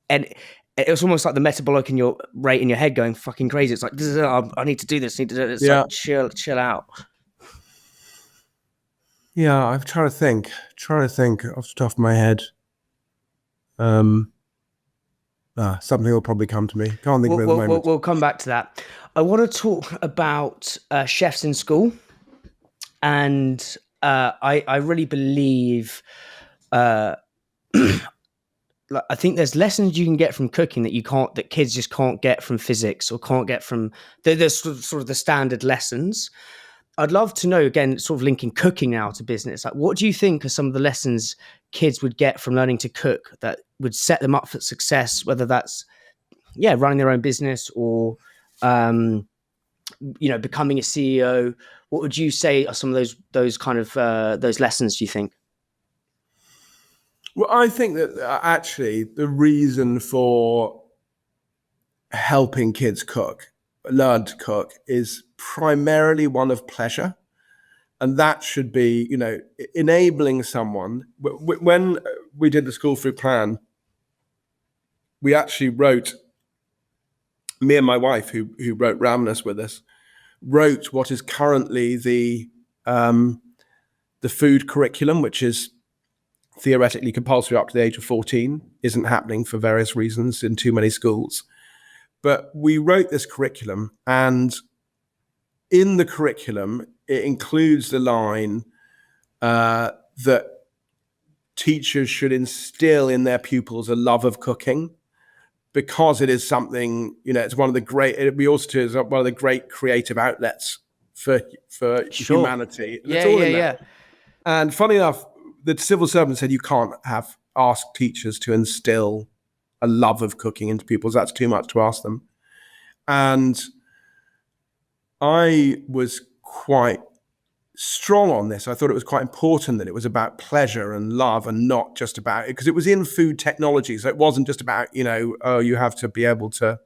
and it's almost like the metabolic in your rate in your head going fucking crazy. It's like, I need to do this. It's like, chill out. Yeah, I'm trying to think off the top of my head. Something will probably come to me. Can't think of it at the moment. We'll come back to that. I want to talk about chefs in school, and I really believe, I think there's lessons you can get from cooking that kids just can't get from physics or can't get from the sort of the standard lessons. I'd love to know, again, sort of linking cooking now to business. Like, what do you think are some of the lessons kids would get from learning to cook that would set them up for success, whether that's, running their own business or becoming a CEO? What would you say are some of those kind of those lessons, do you think? Well, I think that actually the reason for helping kids learn to cook, is primarily one of pleasure. And that should be, enabling someone. When we did the school food plan, we actually wrote, me and my wife, who wrote Ravenous with us, wrote what is currently the food curriculum, which is theoretically compulsory up to the age of 14, isn't happening for various reasons in too many schools. But we wrote this curriculum, and in the curriculum, it includes the line that teachers should instill in their pupils a love of cooking, because it is something, it's one of the great, we also is one of the great creative outlets for humanity. And it's all in there. And funny enough, the civil servant said you can't ask teachers to instill a love of cooking into pupils. That's too much to ask them. And I was quite strong on this. I thought it was quite important that it was about pleasure and love, and not just about it, because it was in food technology. So it wasn't just about, you have to be able to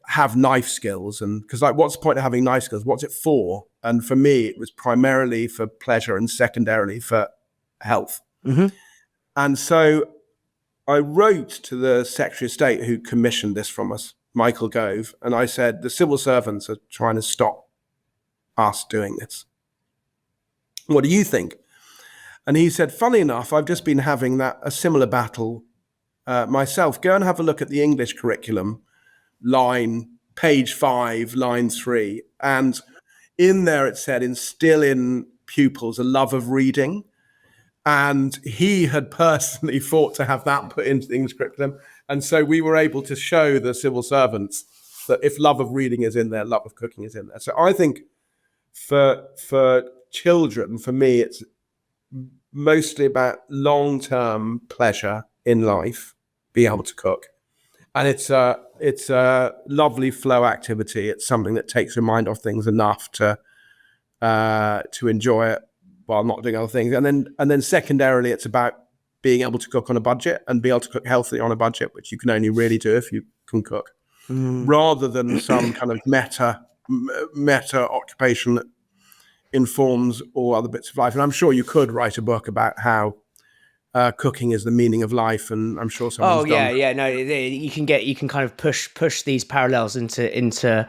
have knife skills. And because what's the point of having knife skills? What's it for? And for me, it was primarily for pleasure and secondarily for health. Mm-hmm. And so I wrote to the Secretary of State who commissioned this from us, Michael Gove, and I said, the civil servants are trying to stop us doing this. What do you think? And he said, funny enough, I've just been having a similar battle myself. Go and have a look at the English curriculum, page 5, line 3. And in there it said, instill in pupils a love of reading. And he had personally fought to have that put into the English curriculum. And so we were able to show the civil servants that if love of reading is in there, love of cooking is in there. So I think for children, for me, it's mostly about long-term pleasure in life, being able to cook. And it's a lovely flow activity. It's something that takes your mind off things enough to enjoy it while not doing other things. And then secondarily, it's about being able to cook on a budget and be able to cook healthily on a budget, which you can only really do if you can cook, rather than some kind of meta occupation that informs all other bits of life. And I'm sure you could write a book about how cooking is the meaning of life, and I'm sure someone's done. No, you can kind of push these parallels into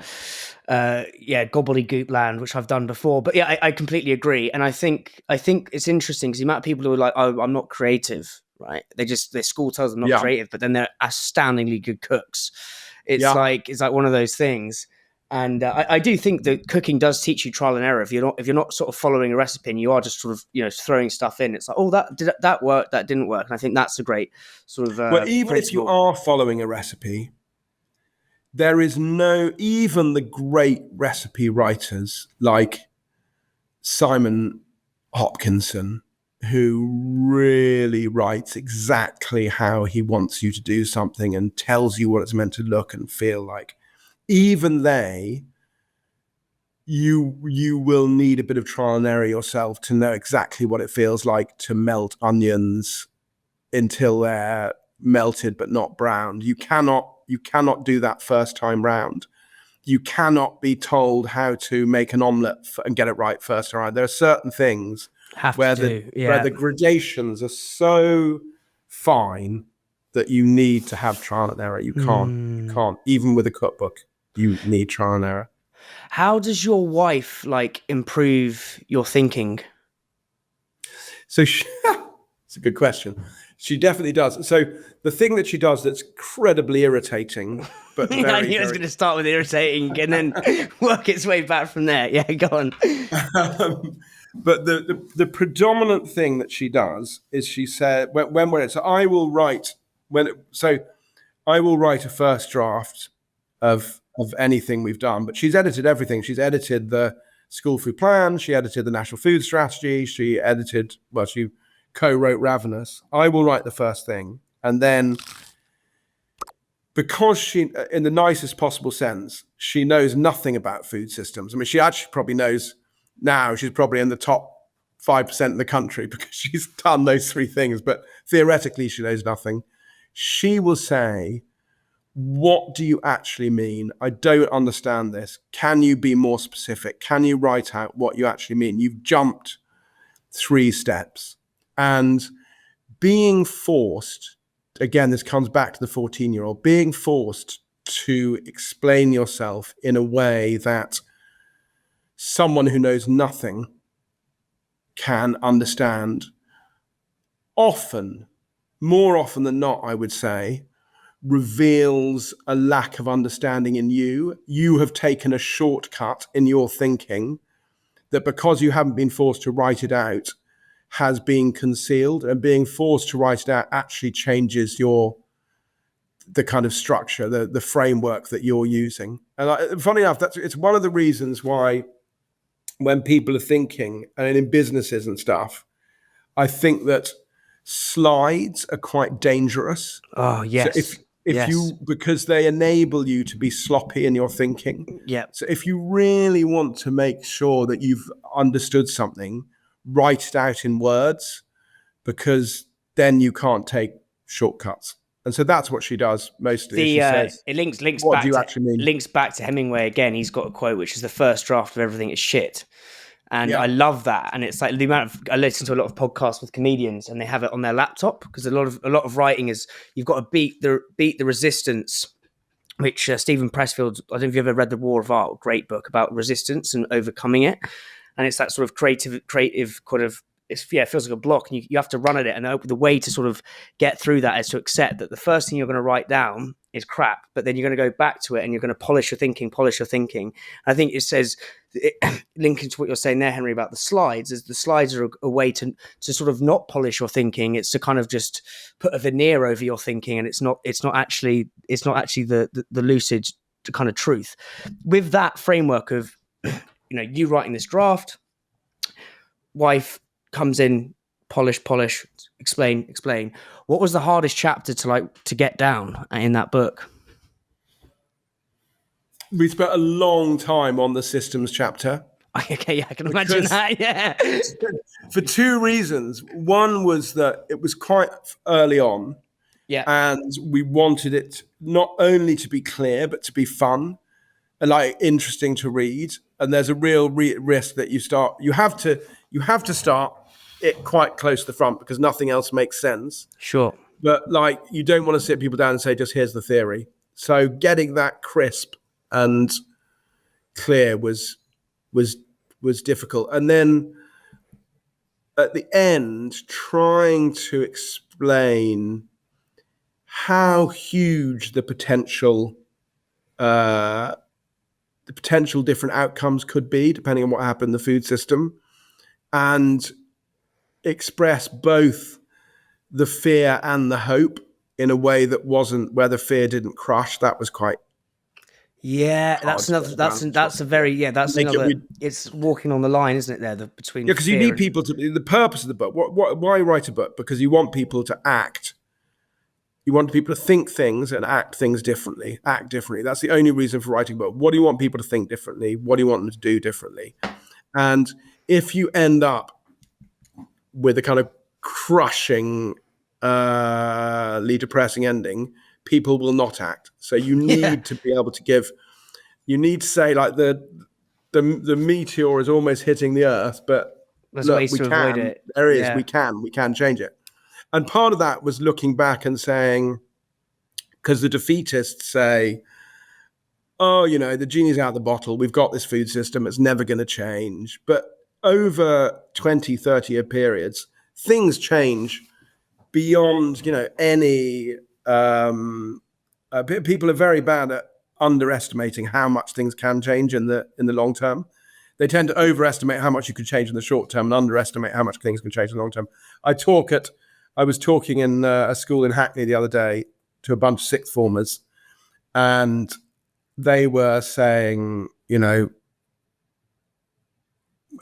gobbledygook land, which I've done before. But yeah, I completely agree, and I think it's interesting because the amount of people who are like, oh, I'm not creative, right? Their school tells them not creative, but then they're astoundingly good cooks. It's like one of those things. And I do think that cooking does teach you trial and error. If you're not sort of following a recipe and you are just sort of throwing stuff in, it's like, oh, that worked, that didn't work. And I think that's a great sort of well, even principle. If you are following a recipe, there is even the great recipe writers like Simon Hopkinson, who really writes exactly how he wants you to do something and tells you what it's meant to look and feel like. Even you will need a bit of trial and error yourself to know exactly what it feels like to melt onions until they're melted but not browned. You cannot do that first time round. You cannot be told how to make an omelette and get it right first time round. There are certain things where the gradations are so fine that you need to have trial and error. You can't, even with a cookbook. You need trial and error. How does your wife improve your thinking? So it's a good question. She definitely does. So the thing that she does that's incredibly irritating, but I knew it was going to start with irritating and then work its way back from there. Yeah, go on. But the predominant thing that she does is she said I will write a first draft of anything we've done, but she's edited everything. She's edited the school food plan. She edited the national food strategy. She co-wrote Ravenous. I will write the first thing, and then because she, in the nicest possible sense, she knows nothing about food systems. I mean, she actually probably knows now, she's probably in the top 5% of the country because she's done those three things, but theoretically she knows nothing. She will say, what do you actually mean? I don't understand this. Can you be more specific? Can you write out what you actually mean? You've jumped 3 steps. And being forced, again, this comes back to the 14-year-old, being forced to explain yourself in a way that someone who knows nothing can understand, often, more often than not, I would say, reveals a lack of understanding in you. You have taken a shortcut in your thinking that, because you haven't been forced to write it out, has been concealed, and being forced to write it out actually changes the kind of structure, the framework that you're using. And funny enough, it's one of the reasons why when people are thinking, and in businesses and stuff, I think that slides are quite dangerous. Oh, yes. So if you, because they enable you to be sloppy in your thinking. Yeah. So if you really want to make sure that you've understood something, write it out in words, because then you can't take shortcuts. And so that's what she does mostly. She says, it links what back do you to, actually mean? links back to Hemingway again. He's got a quote which is, the first draft of everything is shit. And Yeah. I love that. And it's like the amount of, I listen to a lot of podcasts with comedians and they have it on their laptop, because a lot of writing is, you've got to beat the resistance, which Stephen Pressfield, I don't know if you've ever read The War of Art, great book about resistance and overcoming it. And it's that sort of creative kind of, it feels like a block, and you have to run at it. And the way to sort of get through that is to accept that the first thing you're going to write down is crap, but then you're going to go back to it and you're going to polish your thinking. I think it says, linking to what you're saying there, Henry, about the slides, is the slides are a way to sort of not polish your thinking. It's to kind of just put a veneer over your thinking, and it's not actually the lucid kind of truth. With that framework of, you writing this draft, wife comes in, polish, explain. What was the hardest chapter to get down in that book? We spent a long time on the systems chapter. Okay, yeah, I can imagine that, yeah. For 2 reasons. One was that it was quite early on. Yeah. And we wanted it not only to be clear, but to be fun and interesting to read. And there's a real risk that you have to start it quite close to the front, because nothing else makes sense. Sure. But you don't want to sit people down and say, just here's the theory. So getting that crisp and clear was difficult. And then at the end, trying to explain how huge the potential different outcomes could be depending on what happened in the food system, and express both the fear and the hope in a way that wasn't, where the fear didn't crush. That was quite that's another it's walking on the line, isn't it, there, between because you need people to, the purpose of the book, why write a book? Because you want people to act. You want people to think things and act differently. That's the only reason for writing a book. What do you want people to think differently? What do you want them to do differently? And if you end up with a kind of crushingly depressing ending, people will not act. So you need to be able to you need to say, the meteor is almost hitting the earth, but there's ways to avoid it. There is, we can change it. And part of that was looking back and saying, because the defeatists say, oh, the genie's out of the bottle. We've got this food system. It's never going to change. But over 20, 30-year periods, things change beyond, any... people are very bad at underestimating how much things can change in the long term. They tend to overestimate how much you could change in the short term and underestimate how much things can change in the long term. I was talking in a school in Hackney the other day to a bunch of sixth formers, and they were saying,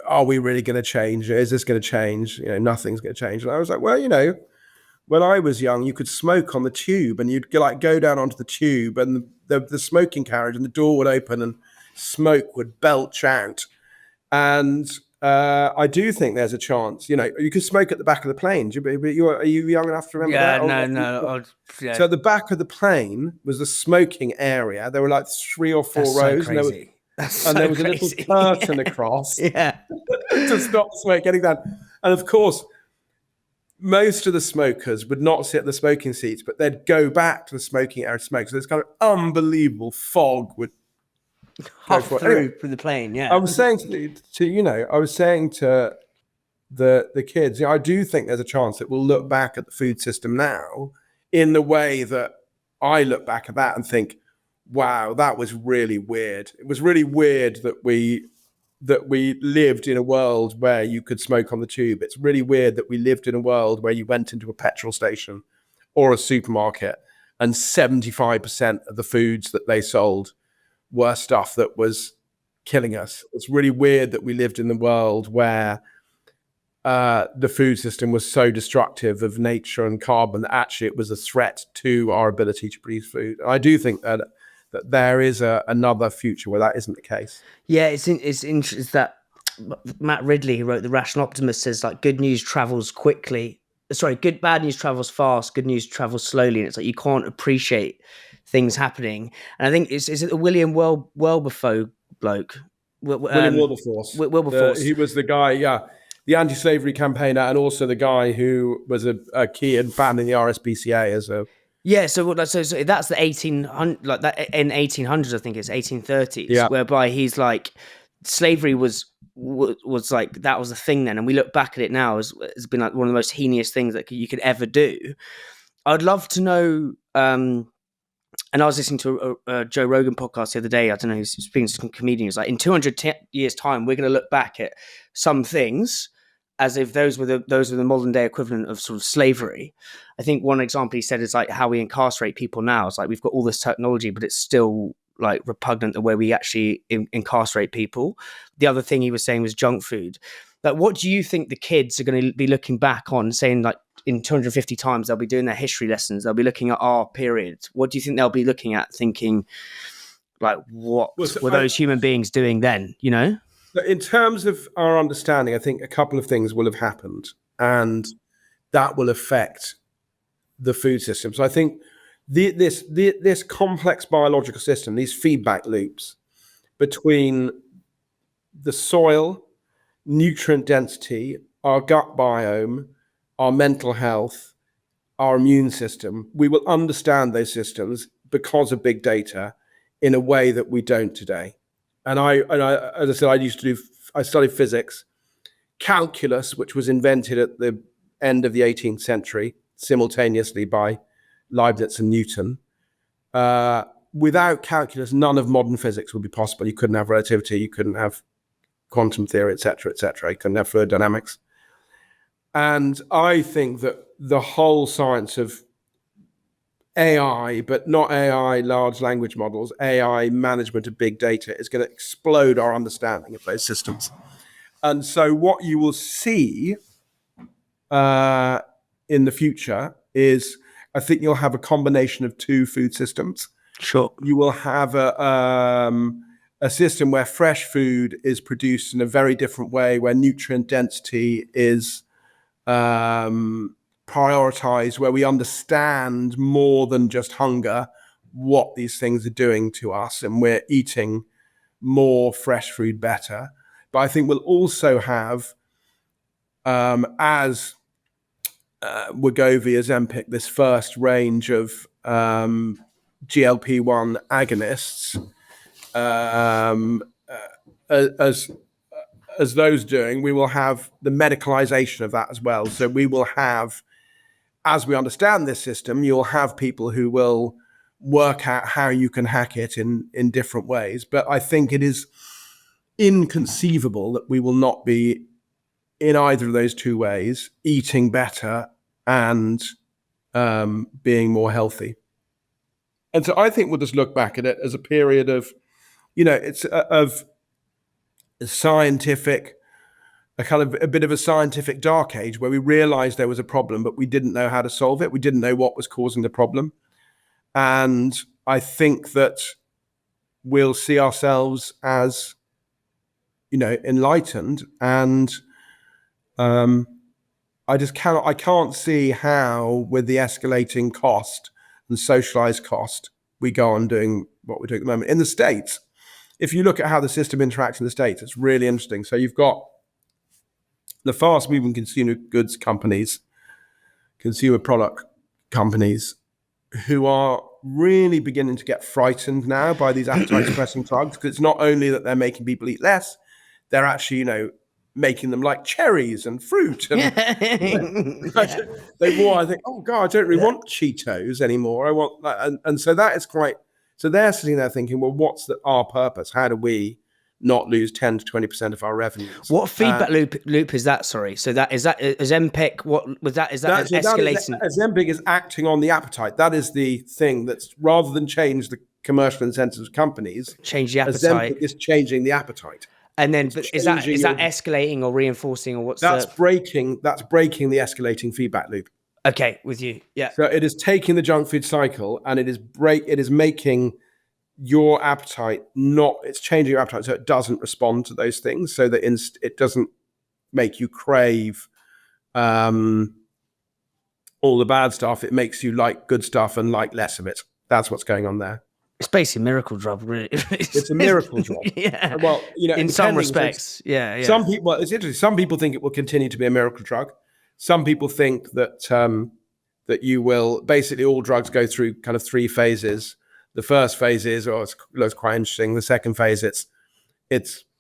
are we really going to change? Is this going to change? Nothing's going to change. And I was like, well, when I was young, you could smoke on the tube, and you'd go down onto the tube, and the smoking carriage, and the door would open, and smoke would belch out. And I do think there's a chance. You could smoke at the back of the plane. Are you young enough to remember that? No. Yeah. So at the back of the plane was the smoking area. There were like 3 or 4 That's rows, so crazy. and there was a little curtain across Yeah. to stop the smoke getting down. And of course, most of the smokers would not sit at the smoking seats, but they'd go back to the smoking area to smoke. So this kind of unbelievable fog would half through the plane. Yeah. I was saying to the kids, I do think there's a chance that we'll look back at the food system now in the way that I look back at that and think, wow, that was really weird. It was really weird that we lived in a world where you could smoke on the tube. It's really weird that we lived in a world where you went into a petrol station or a supermarket and 75% of the foods that they sold were stuff that was killing us. It's really weird that we lived in the world where the food system was so destructive of nature and carbon that actually it was a threat to our ability to produce food. And I do think that there is another future where that isn't the case. Yeah, it's interesting that Matt Ridley, who wrote The Rational Optimist, says like good news travels quickly. Bad news travels fast. Good news travels slowly. And it's like you can't appreciate things happening. And I think is it the William Wilberforce bloke? William Wilberforce. Wilberforce. He was the guy, the anti-slavery campaigner, and also the guy who was a key in founding the RSPCA as a. Yeah, so that's the 1800, like that in 1800s, I think it's 1830s, whereby he's like, slavery was like that was a thing then, and we look back at it now as it's been like one of the most heinous things that you could ever do. I'd love to know. And I was listening to a Joe Rogan podcast the other day. I don't know, he's speaking to some comedians. Like in 200 years' time, we're going to look back at some things as if those were the modern day equivalent of sort of slavery. I think one example he said is like how we incarcerate people now. It's like we've got all this technology, but it's still like repugnant the way we actually incarcerate people. The other thing he was saying was junk food. Like, what do you think the kids are going to be looking back on, saying like in 250 times they'll be doing their history lessons, they'll be looking at our period? What do you think they'll be looking at, thinking like, what were those human beings doing then? In terms of our understanding, I think a couple of things will have happened, and that will affect the food system. So I think this complex biological system, these feedback loops between the soil, nutrient density, our gut biome, our mental health, our immune system, we will understand those systems because of big data in a way that we don't today. And I, as I said, I studied physics, calculus, which was invented at the end of the 18th century, simultaneously by Leibniz and Newton. Without calculus, none of modern physics would be possible. You couldn't have relativity, you couldn't have quantum theory, et cetera, et cetera. You couldn't have fluid dynamics. And I think that the whole science of AI, but not AI large language models, AI management of big data is going to explode our understanding of those systems. And so what you will see in the future is, I think you'll have a combination of two food systems. Sure. You will have a system where fresh food is produced in a very different way, where nutrient density is prioritized, where we understand more than just hunger what these things are doing to us, and we're eating more fresh food better. But I think we'll also have, as Wegovy, Ozempic, this first range of GLP-1 agonists, as those doing, we will have the medicalization of that as well. So we will have, as we understand this system, you'll have people who will work out how you can hack it in different ways. But I think it is inconceivable that we will not be, in either of those two ways, eating better and being more healthy. And so I think we'll just look back at it as a period of, it's of scientific a bit of a scientific dark age where we realized there was a problem, but we didn't know how to solve it. We didn't know what was causing the problem. And I think that we'll see ourselves as, enlightened. And I can't see how, with the escalating cost and socialized cost, we go on doing what we're doing at the moment. In the States, if you look at how the system interacts in the States, it's really interesting. So you've got the fast-moving consumer goods companies, consumer product companies, who are really beginning to get frightened now by these appetite-suppressing drugs, because it's not only that they're making people eat less, they're actually, making them like cherries and fruit. And I think, oh God, I don't really want Cheetos anymore. I want that. And so that is quite, so they're sitting there thinking, well, what's our purpose? How do we not lose 10 to 20% of our revenues? What feedback loop is that? Sorry. So is Ozempic, what was that? Is that escalating? Ozempic is acting on the appetite. That is the thing that's, rather than change the commercial incentives of companies, change the appetite. Ozempic is changing the appetite. And then, but is that escalating or reinforcing, or what's breaking the escalating feedback loop. Okay, with you, yeah. So it is taking the junk food cycle and it is making your appetite it's changing your appetite so it doesn't respond to those things, so that it doesn't make you crave all the bad stuff. It makes you like good stuff and like less of it. That's what's going on there. It's basically a miracle drug, really. It's a miracle drug. Yeah. Well, in some respects, yeah. Some people, it's interesting. Some people think it will continue to be a miracle drug. Some people think that that you will, basically all drugs go through kind of 3 phases. The first phase is, it's quite interesting. The second phase, it's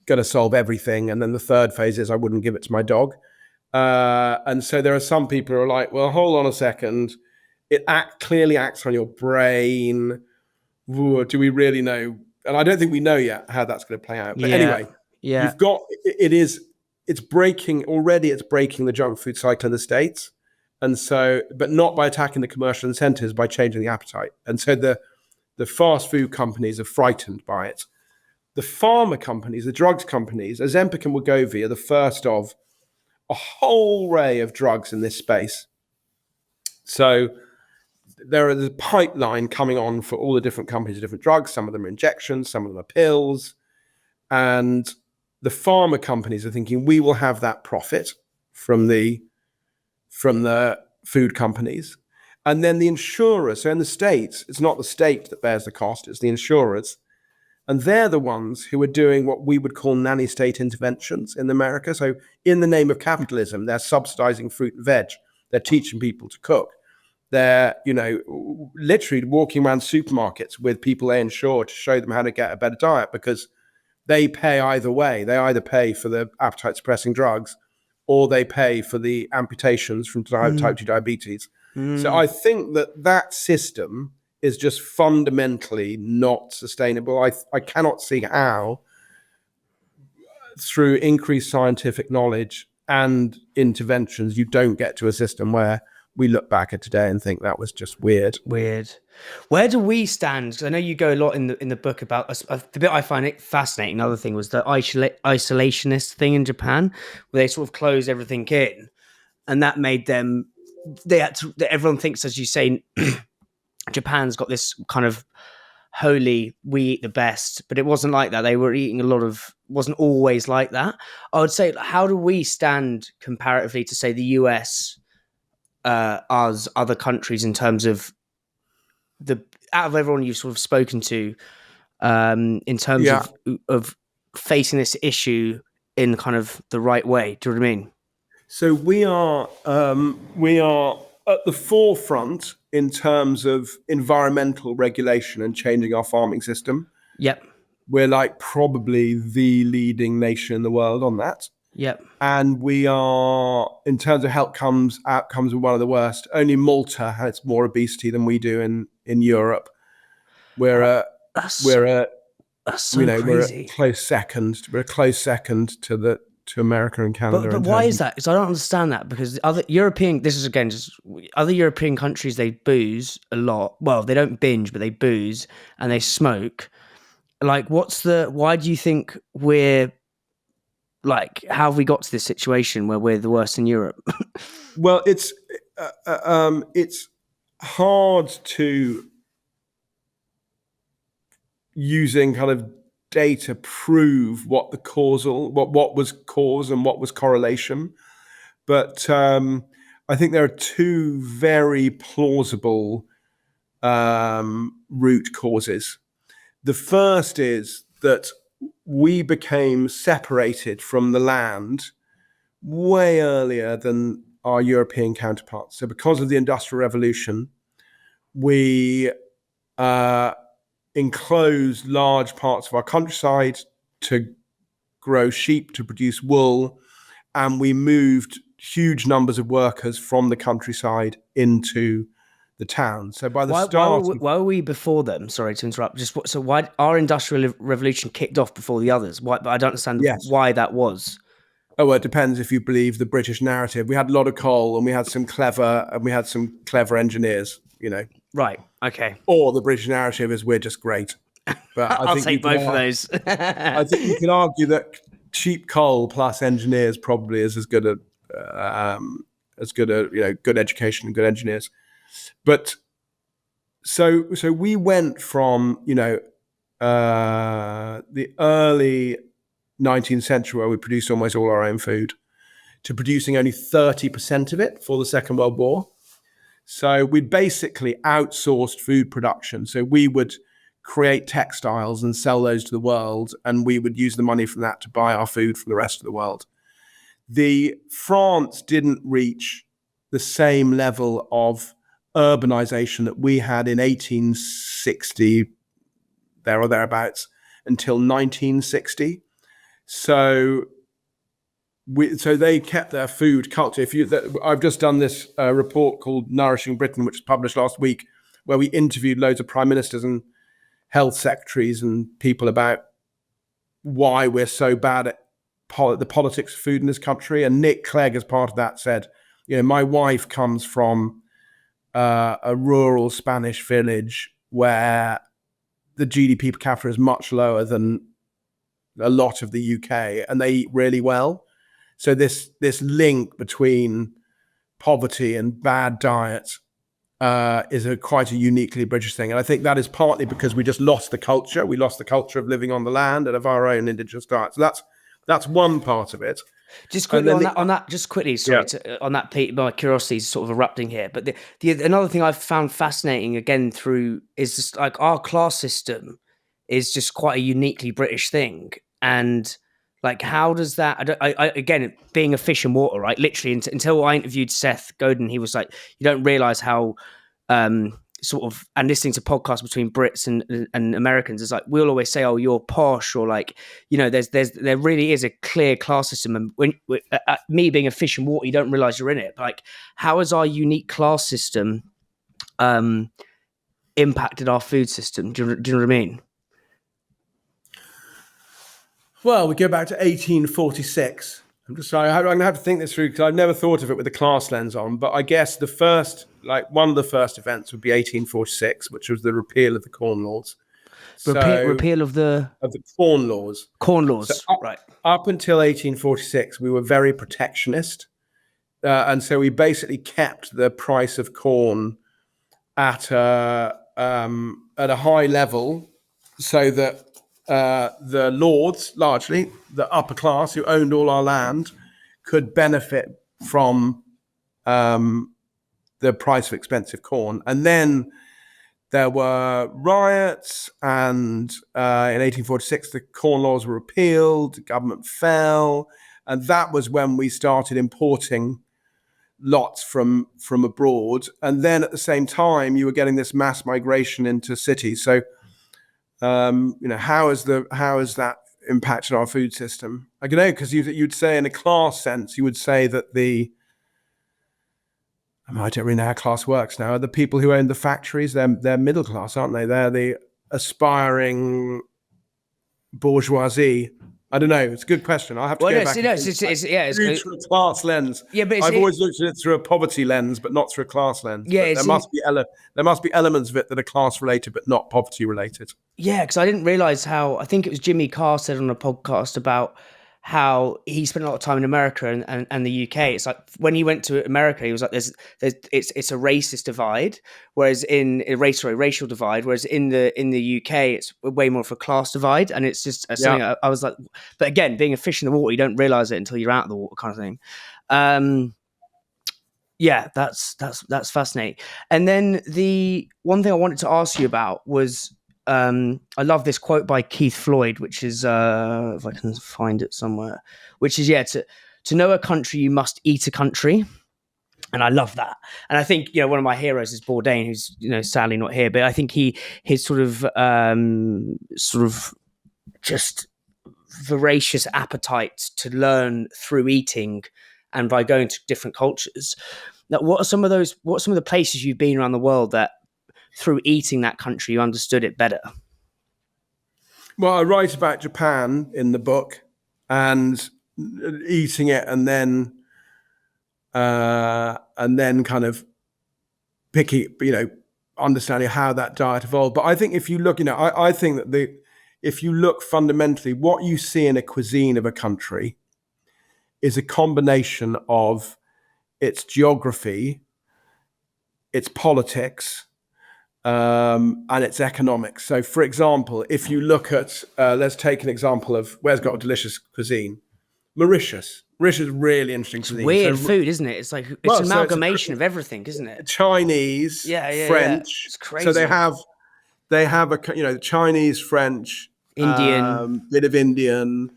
going to solve everything, and then the third phase is, I wouldn't give it to my dog. And so there are some people who are like, well, hold on a second. It clearly acts on your brain. Ooh, do we really know? And I don't think we know yet how that's going to play out. But anyway, you've got, it's breaking the junk food cycle in the States. And so, but not by attacking the commercial incentives, by changing the appetite. And so the fast food companies are frightened by it. The pharma companies, the drugs companies, Ozempic and Wegovy are the first of a whole array of drugs in this space. So there is a pipeline coming on for all the different companies, different drugs. Some of them are injections, some of them are pills. And the pharma companies are thinking, we will have that profit from the food companies. And then the insurers, so in the States, it's not the state that bears the cost, it's the insurers. And they're the ones who are doing what we would call nanny state interventions in America. So in the name of capitalism, they're subsidizing fruit and veg. They're teaching people to cook. They're, literally walking around supermarkets with people they insure to show them how to get a better diet, because they pay either way. They either pay for the appetite suppressing drugs or they pay for the amputations from type 2 diabetes. So I think that system is just fundamentally not sustainable. I cannot see how, through increased scientific knowledge and interventions, you don't get to a system where we look back at today and think that was just weird. Where do we stand? 'Cause I know you go a lot in the book about the bit I find it fascinating. Another thing was the isolationist thing in Japan, where they sort of close everything in, and that made them. Everyone thinks, as you say, Japan's got this kind of holy, we eat the best, but it wasn't like that. They were eating wasn't always like that. I would say, how do we stand comparatively to, say, the US, us, other countries, in terms of out of everyone you've sort of spoken to, in terms of facing this issue in kind of the right way? Do you know what I mean? So we are at the forefront in terms of environmental regulation and changing our farming system. Yep. We're like probably the leading nation in the world on that. Yep. And we are, in terms of outcomes, we're one of the worst. Only Malta has more obesity than we do in Europe. That's so crazy. We're a close second. We're a close second to America and Canada. But why is that? Because I don't understand that. Because other European countries, they booze a lot. Well, they don't binge, but they booze and they smoke. Like, why do you think we're Like, how have we got to this situation where we're the worst in Europe? Well, it's hard to, using kind of data, prove what the what was cause and what was correlation. But I think there are two very plausible root causes. The first is that we became separated from the land way earlier than our European counterparts. So because of the Industrial Revolution, we enclosed large parts of our countryside to grow sheep, to produce wool, and we moved huge numbers of workers from the countryside into the town. So by the start... Why were we before them? Sorry to interrupt. So why our Industrial Revolution kicked off before the others? Why? But I don't understand why that was. Oh, well, it depends if you believe the British narrative. We had a lot of coal, and we had some clever engineers, you know. Right. Okay. Or the British narrative is we're just great. But I'll take both of those. I think you can argue that cheap coal plus engineers probably is as good a good education and good engineers. But so we went from the early 19th century, where we produced almost all our own food, to producing only 30% of it for the Second World War. So we basically outsourced food production. So we would create textiles and sell those to the world, and we would use the money from that to buy our food from the rest of the world. France didn't reach the same level of urbanization that we had in 1860, there or thereabouts, until 1960. So they kept their food culture. I've just done this report called Nourishing Britain, which was published last week, where we interviewed loads of prime ministers and health secretaries and people about why we're so bad at the politics of food in this country. And Nick Clegg, as part of that, said, my wife comes from a rural Spanish village where the GDP per capita is much lower than a lot of the UK, and they eat really well. So this link between poverty and bad diet is quite a uniquely British thing. And I think that is partly because we just lost the culture. We lost the culture of living on the land and of our own indigenous diet. So that's one part of it. Just quickly on that, just quickly, sorry, on that, Pete, my curiosity is sort of erupting here. But another thing I've found fascinating again is just like our class system is just quite a uniquely British thing. And like, how does that, I again, being a fish in water, right? Literally until I interviewed Seth Godin, he was like, you don't realize how sort of, and listening to podcasts between Brits and Americans, is like, we'll always say, oh, you're posh, or like, there really is a clear class system. And when me being a fish in water, you don't realize you're in it. But like, how has our unique class system impacted our food system? Do you know what I mean? Well, we go back to 1846. I'm going to have to think this through, because I've never thought of it with the class lens on. But I guess one of the first events would be 1846, which was the repeal of the Corn Laws. Repeal of the Corn Laws. Corn Laws, so right. Up until 1846, we were very protectionist. And so we basically kept the price of corn at a high level, so that the lords, largely the upper class who owned all our land, could benefit from the price of expensive corn. And then there were riots, and in 1846 the Corn Laws were repealed, the government fell, and that was when we started importing lots from abroad. And then at the same time you were getting this mass migration into cities. So how has that impacted our food system? I don't know, because you'd say in a class sense, you would say that I don't really know how class works now. The people who own the factories, they're middle class, aren't they? They're the aspiring bourgeoisie. I don't know. It's a good question. I'll have to go back. It's through a class lens. Yeah, but I've always looked at it through a poverty lens, but not through a class lens. Yeah, there must be elements of it that are class related, but not poverty related. Yeah, because I didn't realize how. I think it was Jimmy Carr said on a podcast about how he spent a lot of time in America and the UK. It's like when he went to America, he was like, it's a racist divide, whereas in a racial divide, whereas in the UK, it's way more of a class divide. And it's just something I was like, but again, being a fish in the water, you don't realize it until you're out of the water, kind of thing. Yeah, that's fascinating. And then the one thing I wanted to ask you about was, I love this quote by Keith Floyd, which is, if I can find it somewhere, which is, to know a country, you must eat a country. And I love that. And I think, one of my heroes is Bourdain, who's, sadly not here, but I think his sort of just voracious appetite to learn through eating and by going to different cultures. Now, what are some of the places you've been around the world that through eating that country you understood it better? Well, I write about Japan in the book and eating it, and then kind of understanding how that diet evolved. But I think if you look, I think that if you look fundamentally, what you see in a cuisine of a country is a combination of its geography, its politics, and its economics. So, for example, if you look at, let's take an example of where's got a delicious cuisine, Mauritius. Mauritius is really interesting cuisine. Weird food, isn't it? It's like an amalgamation of everything, isn't it? Chinese, French. It's crazy. So they have a Chinese, French, Indian, bit of Indian,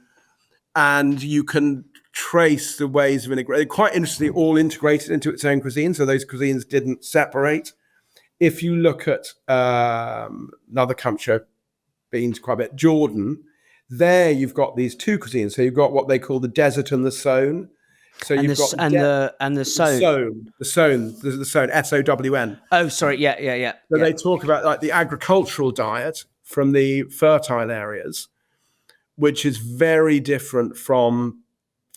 and you can trace the ways of integrating. Quite interestingly, all integrated into its own cuisine. So those cuisines didn't separate. If you look at another country, been to quite a bit, Jordan, there you've got these two cuisines. So you've got what they call the desert and the sown. So you've got the sown. The sown, SOWN. Oh, sorry, yeah. So they talk about like the agricultural diet from the fertile areas, which is very different from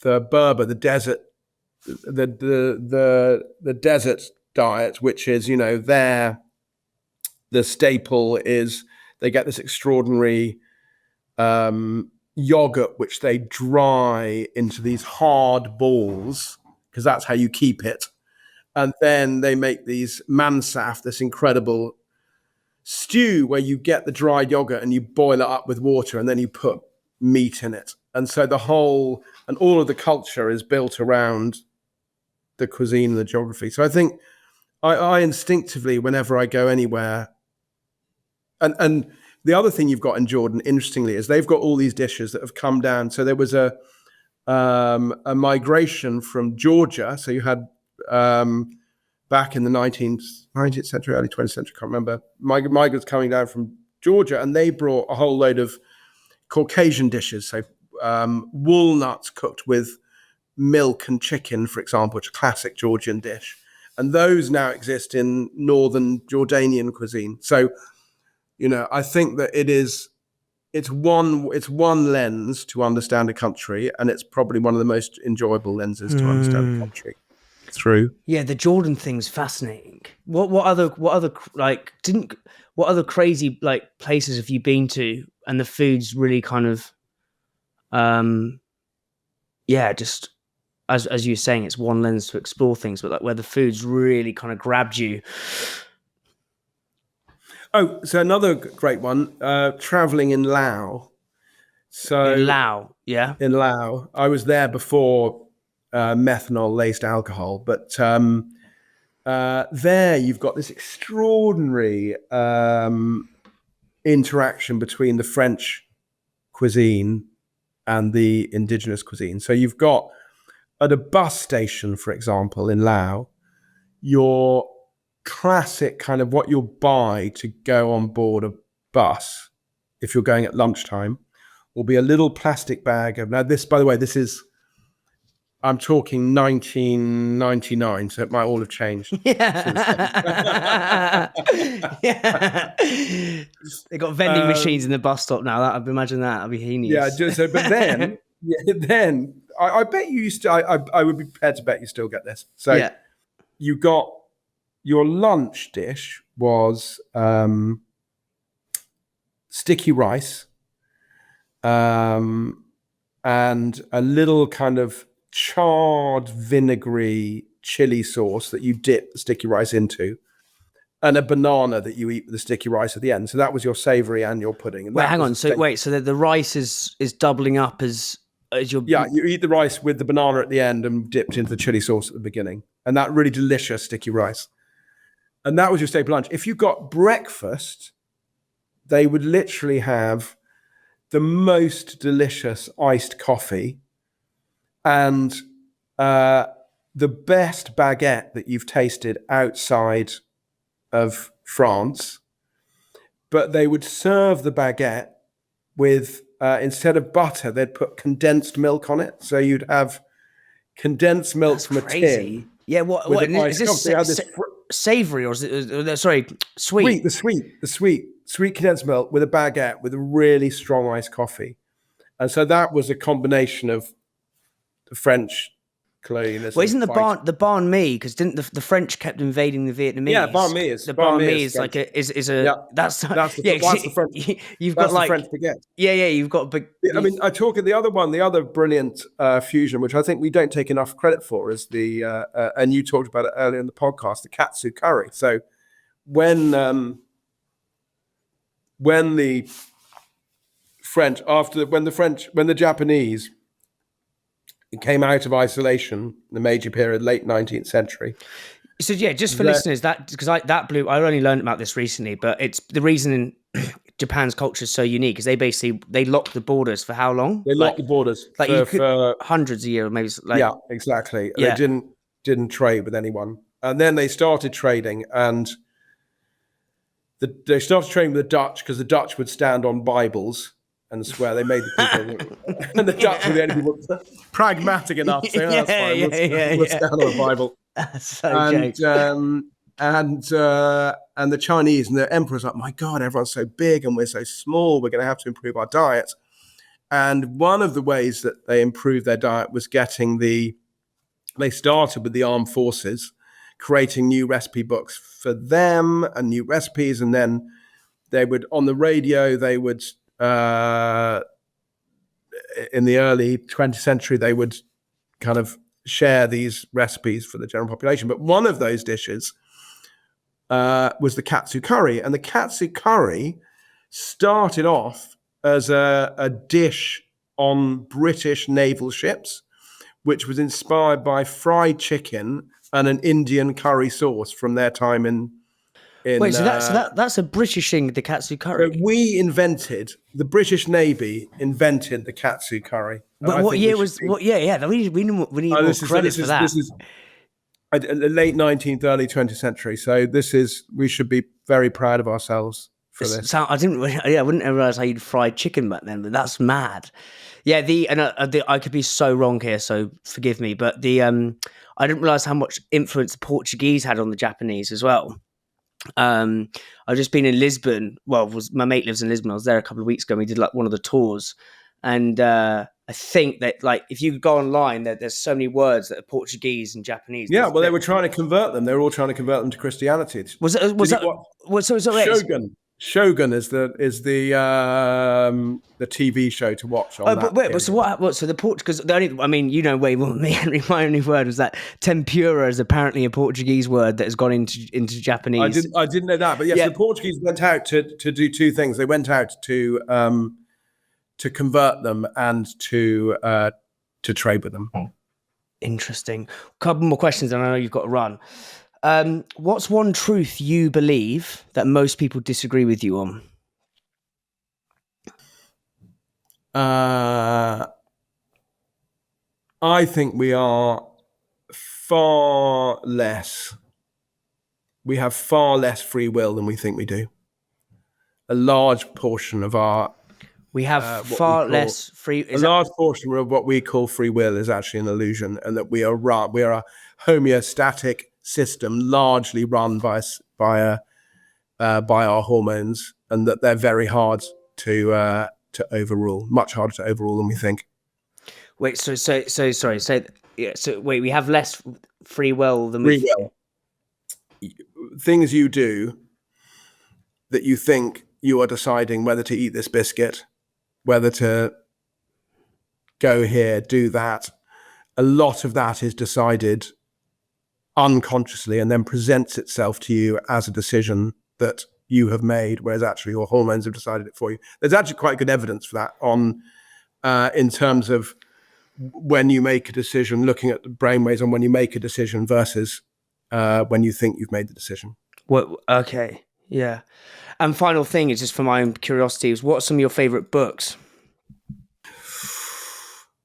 the Berber, the desert, the desert diet, which is, the staple is they get this extraordinary yogurt, which they dry into these hard balls, because that's how you keep it. And then they make these mansaf, this incredible stew where you get the dried yogurt and you boil it up with water and then you put meat in it. And so all of the culture is built around the cuisine and the geography. So I think I instinctively, whenever I go anywhere, and the other thing you've got in Jordan, interestingly, is they've got all these dishes that have come down. So there was a migration from Georgia. So you had back in the 19th century, early 20th century, I can't remember, migrants coming down from Georgia, and they brought a whole load of Caucasian dishes. So walnuts cooked with milk and chicken, for example, which is a classic Georgian dish. And those now exist in northern Jordanian cuisine. So, I think that it's one lens to understand a country, and it's probably one of the most enjoyable lenses to understand a country through. Yeah, the Jordan thing's fascinating. What other crazy like places have you been to, and the food's really kind of just as you were saying, it's one lens to explore things, but like where the food's really kind of grabbed you. Oh, so another great one, traveling in Laos. So in Laos, yeah. In Laos. I was there before methanol-laced alcohol, but there you've got this extraordinary interaction between the French cuisine and the indigenous cuisine. So you've got, at a bus station, for example, in Laos, your classic kind of what you'll buy to go on board a bus if you're going at lunchtime will be a little plastic bag of, now this, by the way, I'm talking 1999, so it might all have changed. Yeah. They got vending machines in the bus stop now. I'd imagine that'd be heinous. Yeah, but then I bet you used to, I would be prepared to bet you still get this. So you got, your lunch dish was sticky rice, and a little kind of charred vinegary chili sauce that you dip the sticky rice into, and a banana that you eat with the sticky rice at the end. So that was your savoury and your pudding. And Wait, hang on. So the rice is doubling up as your... Yeah, you eat the rice with the banana at the end and dipped into the chili sauce at the beginning. And that really delicious sticky rice. And that was your staple lunch. If you got breakfast, they would literally have the most delicious iced coffee and the best baguette that you've tasted outside of France. But they would serve the baguette with, instead of butter, they'd put condensed milk on it. So you'd have condensed milk That's from crazy. a tin. Yeah, what is this savoury or is it, sorry, sweet? The sweet condensed milk with a baguette with a really strong iced coffee. And so that was a combination of the French colonialism. Well, isn't the banh mi? Because didn't the French kept invading the Vietnamese? Yeah, banh mi is. The banh mi is like that's the French. You've got like the French baguette. Yeah, you've got big. I mean, the other brilliant fusion, which I think we don't take enough credit for, is the and you talked about it earlier in the podcast, the Katsu curry. So when the Japanese came out of isolation, the Meiji period, late 19th century. So yeah, just for listeners, that because I only learned about this recently, but it's the reason Japan's culture is so unique is they locked the borders for how long? They locked the borders for hundreds of years, maybe. Yeah, exactly. Yeah. They didn't trade with anyone, and then they started trading, and they started trading with the Dutch because the Dutch would stand on Bibles and swear. They made the people, and the Dutch were the only people pragmatic enough to say, "Oh, that's fine. Let's stand on a Bible." And the Chinese and the emperor's like, my God, everyone's so big and we're so small. We're going to have to improve our diet. And one of the ways that they improved their diet was they started with the armed forces, creating new recipe books for them and new recipes. And then they would, on the radio, in the early 20th century, they would kind of share these recipes for the general population. But one of those dishes was the Katsu curry. And the Katsu curry started off as a dish on British naval ships, which was inspired by fried chicken and an Indian curry sauce from their time in Wait, so that's a British thing, the Katsu curry. So the British Navy invented the Katsu curry. But what year was? We need more credit for that. This is the late 19th, early 20th century. So we should be very proud of ourselves for this. I wouldn't realize how you'd fried chicken back then, but that's mad. Yeah, I could be so wrong here, so forgive me. But I didn't realize how much influence the Portuguese had on the Japanese as well. I've just been in Lisbon. Well, my mate lives in Lisbon. I was there a couple of weeks ago. We did like one of the tours, and I think that like if you go online, there's so many words that are Portuguese and Japanese. Yeah, well, they were trying to convert them. They were all trying to convert them to Christianity. Shogun is the TV show to watch on that. But wait, so what? So the Portuguese? You know way more than me, Henry. My only word was that tempura is apparently a Portuguese word that has gone into Japanese. I didn't know that, but yes, the Portuguese went out to do two things. They went out to convert them and to trade with them. Interesting. A couple more questions, and I know you've got to run. What's one truth you believe that most people disagree with you on? I think we have far less free will than we think we do. A large portion of our large portion of what we call free will is actually an illusion, and that we are a homeostatic system largely run by our hormones, and that they're very hard to overrule, much harder to overrule than we think. Wait, so sorry. So wait, we have less free will than we think. Things you do that you think you are deciding whether to eat this biscuit, whether to go here, do that. A lot of that is decided unconsciously and then presents itself to you as a decision that you have made, whereas actually your hormones have decided it for you. There's actually quite good evidence for that in terms of when you make a decision, looking at the brainwaves on when you make a decision versus when you think you've made the decision. Okay, yeah. And final thing is just for my own curiosity, is what are some of your favorite books?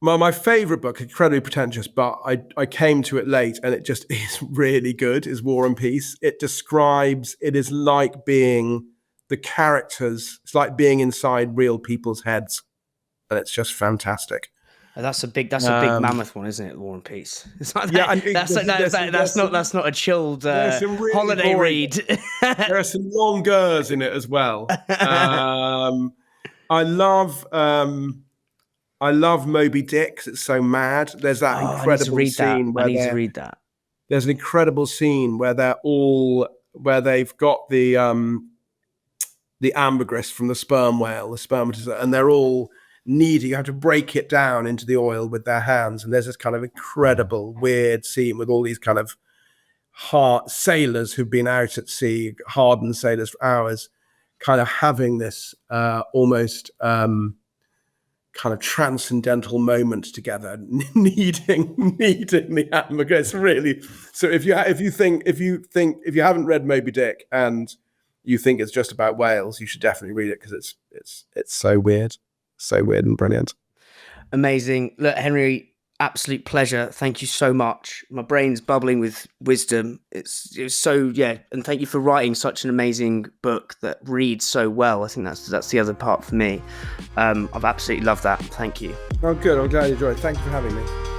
Well, my favorite book, incredibly pretentious, but I came to it late and it just is really good, is War and Peace. It is like being the characters, it's like being inside real people's heads. And it's just fantastic. That's a big mammoth one, isn't it? War and Peace. It's like that's not a chilled really holiday read. There are some long gurs in it as well. I love Moby Dick. It's so mad. There's that incredible scene where I need to read that. There's an incredible scene where they've got the ambergris from the sperm whale, the spermatozoa, and they're all needy. You have to break it down into the oil with their hands. And there's this kind of incredible, weird scene with all these kind of sailors who've been out at sea, hardened sailors for hours, kind of having this almost kind of transcendental moment together, needing the ambergris. Really. So if you haven't read Moby Dick and you think it's just about whales, you should definitely read it because it's so weird and brilliant. Amazing. Look, Henry, absolute pleasure. Thank you so much. My brain's bubbling with wisdom. It's so, yeah. And thank you for writing such an amazing book that reads so well. I think that's the other part for me. I've absolutely loved that. Thank you. Oh, good. I'm glad you enjoyed it. Thank you for having me.